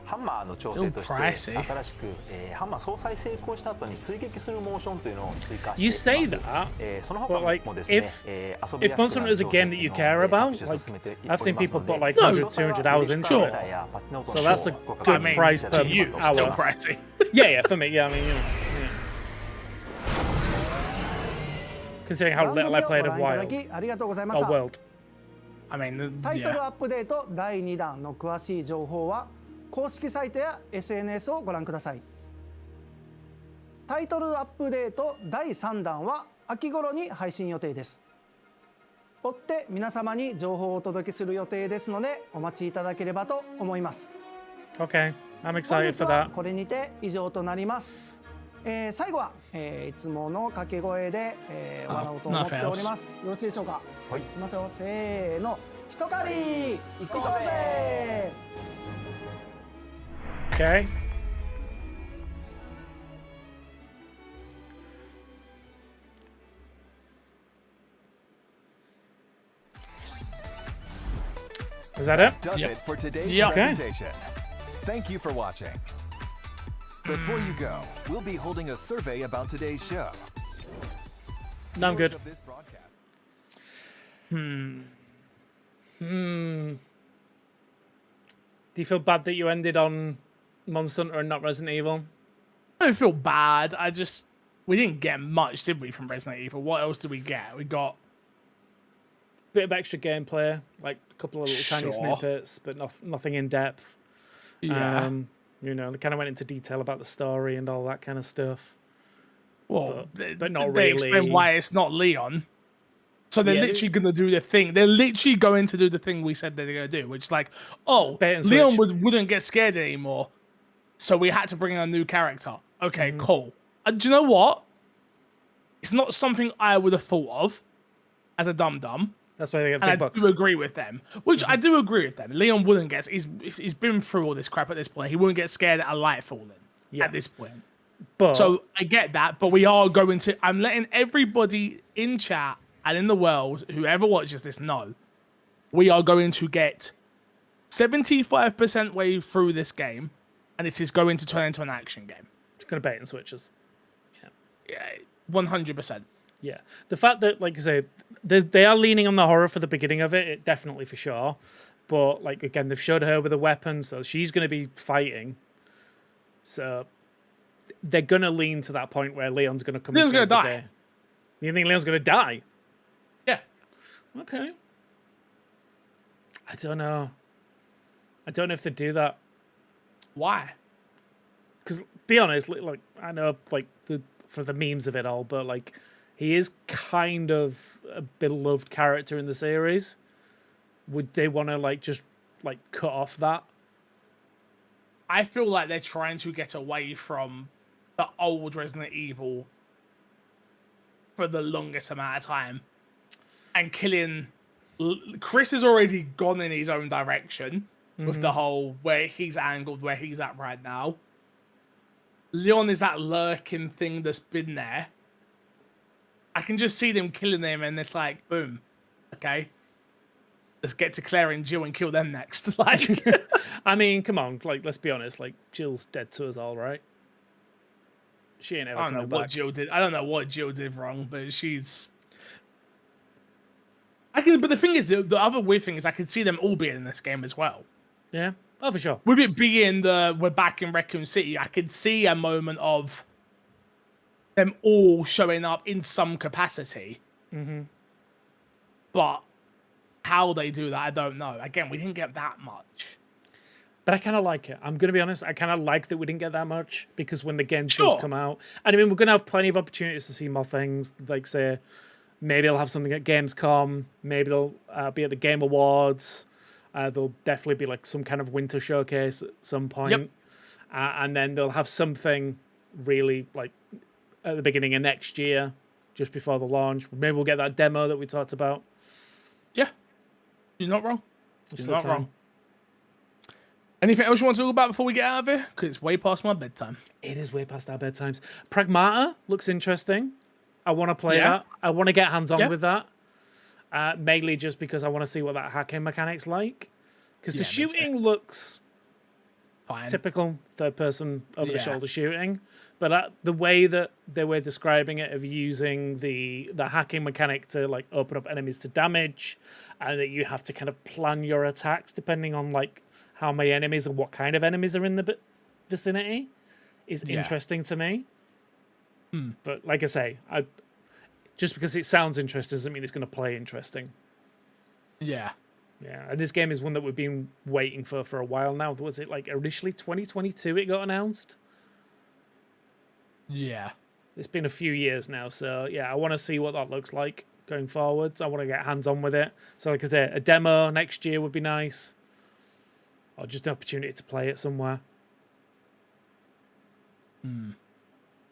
[SPEAKER 14] ハンマーの調整として
[SPEAKER 3] Still
[SPEAKER 14] 新しく、ハンマー総裁成功した後に追撃するモーションというのを追加しています。
[SPEAKER 1] You say that,
[SPEAKER 14] その他
[SPEAKER 1] but like
[SPEAKER 14] もですね、
[SPEAKER 1] if
[SPEAKER 14] 遊び
[SPEAKER 1] if
[SPEAKER 14] やすく
[SPEAKER 1] Monster
[SPEAKER 14] な
[SPEAKER 1] Hunter
[SPEAKER 14] る
[SPEAKER 1] is a
[SPEAKER 14] 調
[SPEAKER 1] game
[SPEAKER 14] 整
[SPEAKER 1] that you
[SPEAKER 14] っていう
[SPEAKER 1] care
[SPEAKER 14] のを
[SPEAKER 1] about,
[SPEAKER 14] 各種進めており
[SPEAKER 1] I've
[SPEAKER 14] ます
[SPEAKER 1] seen
[SPEAKER 14] の
[SPEAKER 1] people
[SPEAKER 14] で
[SPEAKER 1] put like 100, 200 hours into it.
[SPEAKER 14] やパッチノート
[SPEAKER 1] So
[SPEAKER 14] の
[SPEAKER 1] that's a
[SPEAKER 14] ご
[SPEAKER 1] good
[SPEAKER 14] 確認
[SPEAKER 1] price
[SPEAKER 14] いただ
[SPEAKER 1] per
[SPEAKER 14] ければと
[SPEAKER 3] Still
[SPEAKER 14] 思います
[SPEAKER 3] pricey.
[SPEAKER 1] Yeah, yeah, for me, yeah, I mean, you know, yeah. Considering how
[SPEAKER 12] 番
[SPEAKER 1] little
[SPEAKER 12] 組
[SPEAKER 1] I
[SPEAKER 12] をご
[SPEAKER 1] played of
[SPEAKER 12] 覧いただ
[SPEAKER 1] Wild
[SPEAKER 12] きありがとうございまし
[SPEAKER 1] or
[SPEAKER 12] た
[SPEAKER 1] World.
[SPEAKER 3] I mean,
[SPEAKER 12] タイトル
[SPEAKER 3] yeah.
[SPEAKER 12] アップデート第2弾の詳しい情報は公式サイトや SNS をご覧くださいタイトルアップデート第3弾は秋頃に配信予定です追って皆様に情報をお届けする予定ですのでお待ちいただければと思います
[SPEAKER 1] Okay, I'm
[SPEAKER 12] 本
[SPEAKER 1] excited
[SPEAKER 12] 日
[SPEAKER 1] for
[SPEAKER 12] は
[SPEAKER 1] that.
[SPEAKER 12] これにて以上となります最後は、いつもの掛け声で、笑おうと思っております。よろしいでしょうか。
[SPEAKER 14] はい。
[SPEAKER 12] いきますよ。せーの。一狩り行こうぜ。
[SPEAKER 1] Okay. Is that it?
[SPEAKER 2] Does it for today's
[SPEAKER 1] Yeah. Okay.
[SPEAKER 2] presentation. Thank you for watching. Before you go, we'll be holding a survey about today's show.
[SPEAKER 1] No, I'm
[SPEAKER 2] Viewers
[SPEAKER 1] good.
[SPEAKER 2] of this broadcast-
[SPEAKER 1] Do you feel bad that you ended on Monster Hunter and not Resident Evil?
[SPEAKER 3] I don't feel bad. We didn't get much, did we, from Resident Evil? What else did we get? We got
[SPEAKER 1] Bit of extra gameplay, like a couple of little tiny
[SPEAKER 3] Sure.
[SPEAKER 1] snippets, but nothing in depth.
[SPEAKER 3] yeah.
[SPEAKER 1] You know, they kind of went into detail about the story and all that kind of stuff.
[SPEAKER 3] Well,
[SPEAKER 1] but not
[SPEAKER 3] they
[SPEAKER 1] really.
[SPEAKER 3] explain why it's not Leon. So they're
[SPEAKER 1] Yeah,
[SPEAKER 3] literally going to do the thing. They're literally going to do the thing we said they're going to do, which is like, oh,
[SPEAKER 1] Bait and
[SPEAKER 3] Leon
[SPEAKER 1] switch.
[SPEAKER 3] wouldn't get scared anymore. So we had to bring in a new character. Okay,
[SPEAKER 1] Mm-hmm.
[SPEAKER 3] cool. Do you know what? It's not something I would have thought of as a dum-dum.
[SPEAKER 1] That's why they get
[SPEAKER 3] And I
[SPEAKER 1] big bucks.
[SPEAKER 3] do agree with them. Which I do agree with them. Leon wouldn't get... He's been through all this crap at this point. He wouldn't get scared at a light falling at this point.
[SPEAKER 1] But
[SPEAKER 3] So I get that, but we are going to... I'm letting everybody in chat and in the world, whoever watches this, know we are going to get 75% way through this game, and it is going to turn into an action game.
[SPEAKER 1] It's going to bait and switches.
[SPEAKER 3] 100%.
[SPEAKER 1] Yeah, the fact that, like I say, they are leaning on the horror for the beginning of it, definitely for sure. But like again, they've showed her with a weapon, so she's going to be fighting. So they're going to lean to that point where Leon's going to come and save the day. You think Leon's going to die?
[SPEAKER 3] Yeah.
[SPEAKER 1] Okay. I don't know. I don't know if they do that.
[SPEAKER 3] Why?
[SPEAKER 1] Because, be honest, like I know, like for the memes of it all, but like he is kind of a beloved character in the series. Would they want to like just like cut off that?
[SPEAKER 3] I feel like they're trying to get away from the old Resident Evil for the longest amount of time, and killing. Chris has already gone in his own direction with the whole where he's angled, where he's at right now. Leon is that lurking thing that's been there. I can just see them killing him, and it's like, boom, okay, let's get to Claire and Jill and kill them next. Like,
[SPEAKER 1] I mean, come on, like let's be honest, like Jill's dead to us all, right? She ain't ever
[SPEAKER 3] I don't know
[SPEAKER 1] coming
[SPEAKER 3] what
[SPEAKER 1] back.
[SPEAKER 3] Jill did. I don't know what Jill did wrong, but she's. But the thing is, the other weird thing is, I could see them all being in this game as well.
[SPEAKER 1] Yeah, oh for sure.
[SPEAKER 3] With it being we're back in Raccoon City, I could see a moment of them all showing up in some capacity. But how they do that, I don't know. Again, we didn't get that much.
[SPEAKER 1] But I kind of like it. I'm going to be honest. I kind of like that we didn't get that much, because when the game does come out, and I mean, we're going to have plenty of opportunities to see more things. Like, say, maybe they'll have something at Gamescom. Maybe they'll be at the Game Awards. There'll definitely be like some kind of winter showcase at some point.
[SPEAKER 3] Yep.
[SPEAKER 1] And then they'll have something really like at the beginning of next year, just before the launch. Maybe we'll get that demo that we talked about.
[SPEAKER 3] Yeah. You're not wrong.
[SPEAKER 1] There's
[SPEAKER 3] You're
[SPEAKER 1] still
[SPEAKER 3] not
[SPEAKER 1] time.
[SPEAKER 3] wrong. Anything else you want to talk about before we get out of here? Because it's way past my bedtime.
[SPEAKER 1] It is way past our bedtimes. Pragmata looks interesting. I want to play
[SPEAKER 3] Yeah.
[SPEAKER 1] that. I want to get hands-on
[SPEAKER 3] Yeah.
[SPEAKER 1] with that. Mainly just because I want to see what that hacking mechanic's like. Because the
[SPEAKER 3] Yeah, me too.
[SPEAKER 1] shooting looks
[SPEAKER 3] Fine.
[SPEAKER 1] typical third-person over-the-shoulder shooting. But the way that they were describing it, of using the hacking mechanic to like open up enemies to damage, and that you have to kind of plan your attacks depending on like how many enemies and what kind of enemies are in the vicinity, is interesting to me. But like I say, just because it sounds interesting doesn't mean it's going to play interesting.
[SPEAKER 3] Yeah.
[SPEAKER 1] Yeah, and this game is one that we've been waiting for a while now. Was it like initially 2022 it got announced?
[SPEAKER 3] Yeah.
[SPEAKER 1] It's been a few years now, so yeah, I want to see what that looks like going forwards. I want to get hands-on with it. So like I say, a demo next year would be nice. Or just an opportunity to play it somewhere.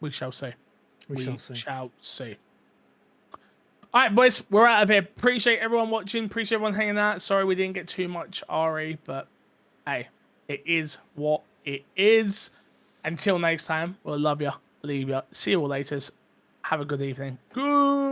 [SPEAKER 3] We shall see.
[SPEAKER 1] We shall see.
[SPEAKER 3] Shall see. All right, boys, we're out of here. Appreciate everyone watching. Appreciate everyone hanging out. Sorry we didn't get too much RE, but hey, it is what it is. Until next time, we'll love you, leave you. See you all later. Have a good evening. Good.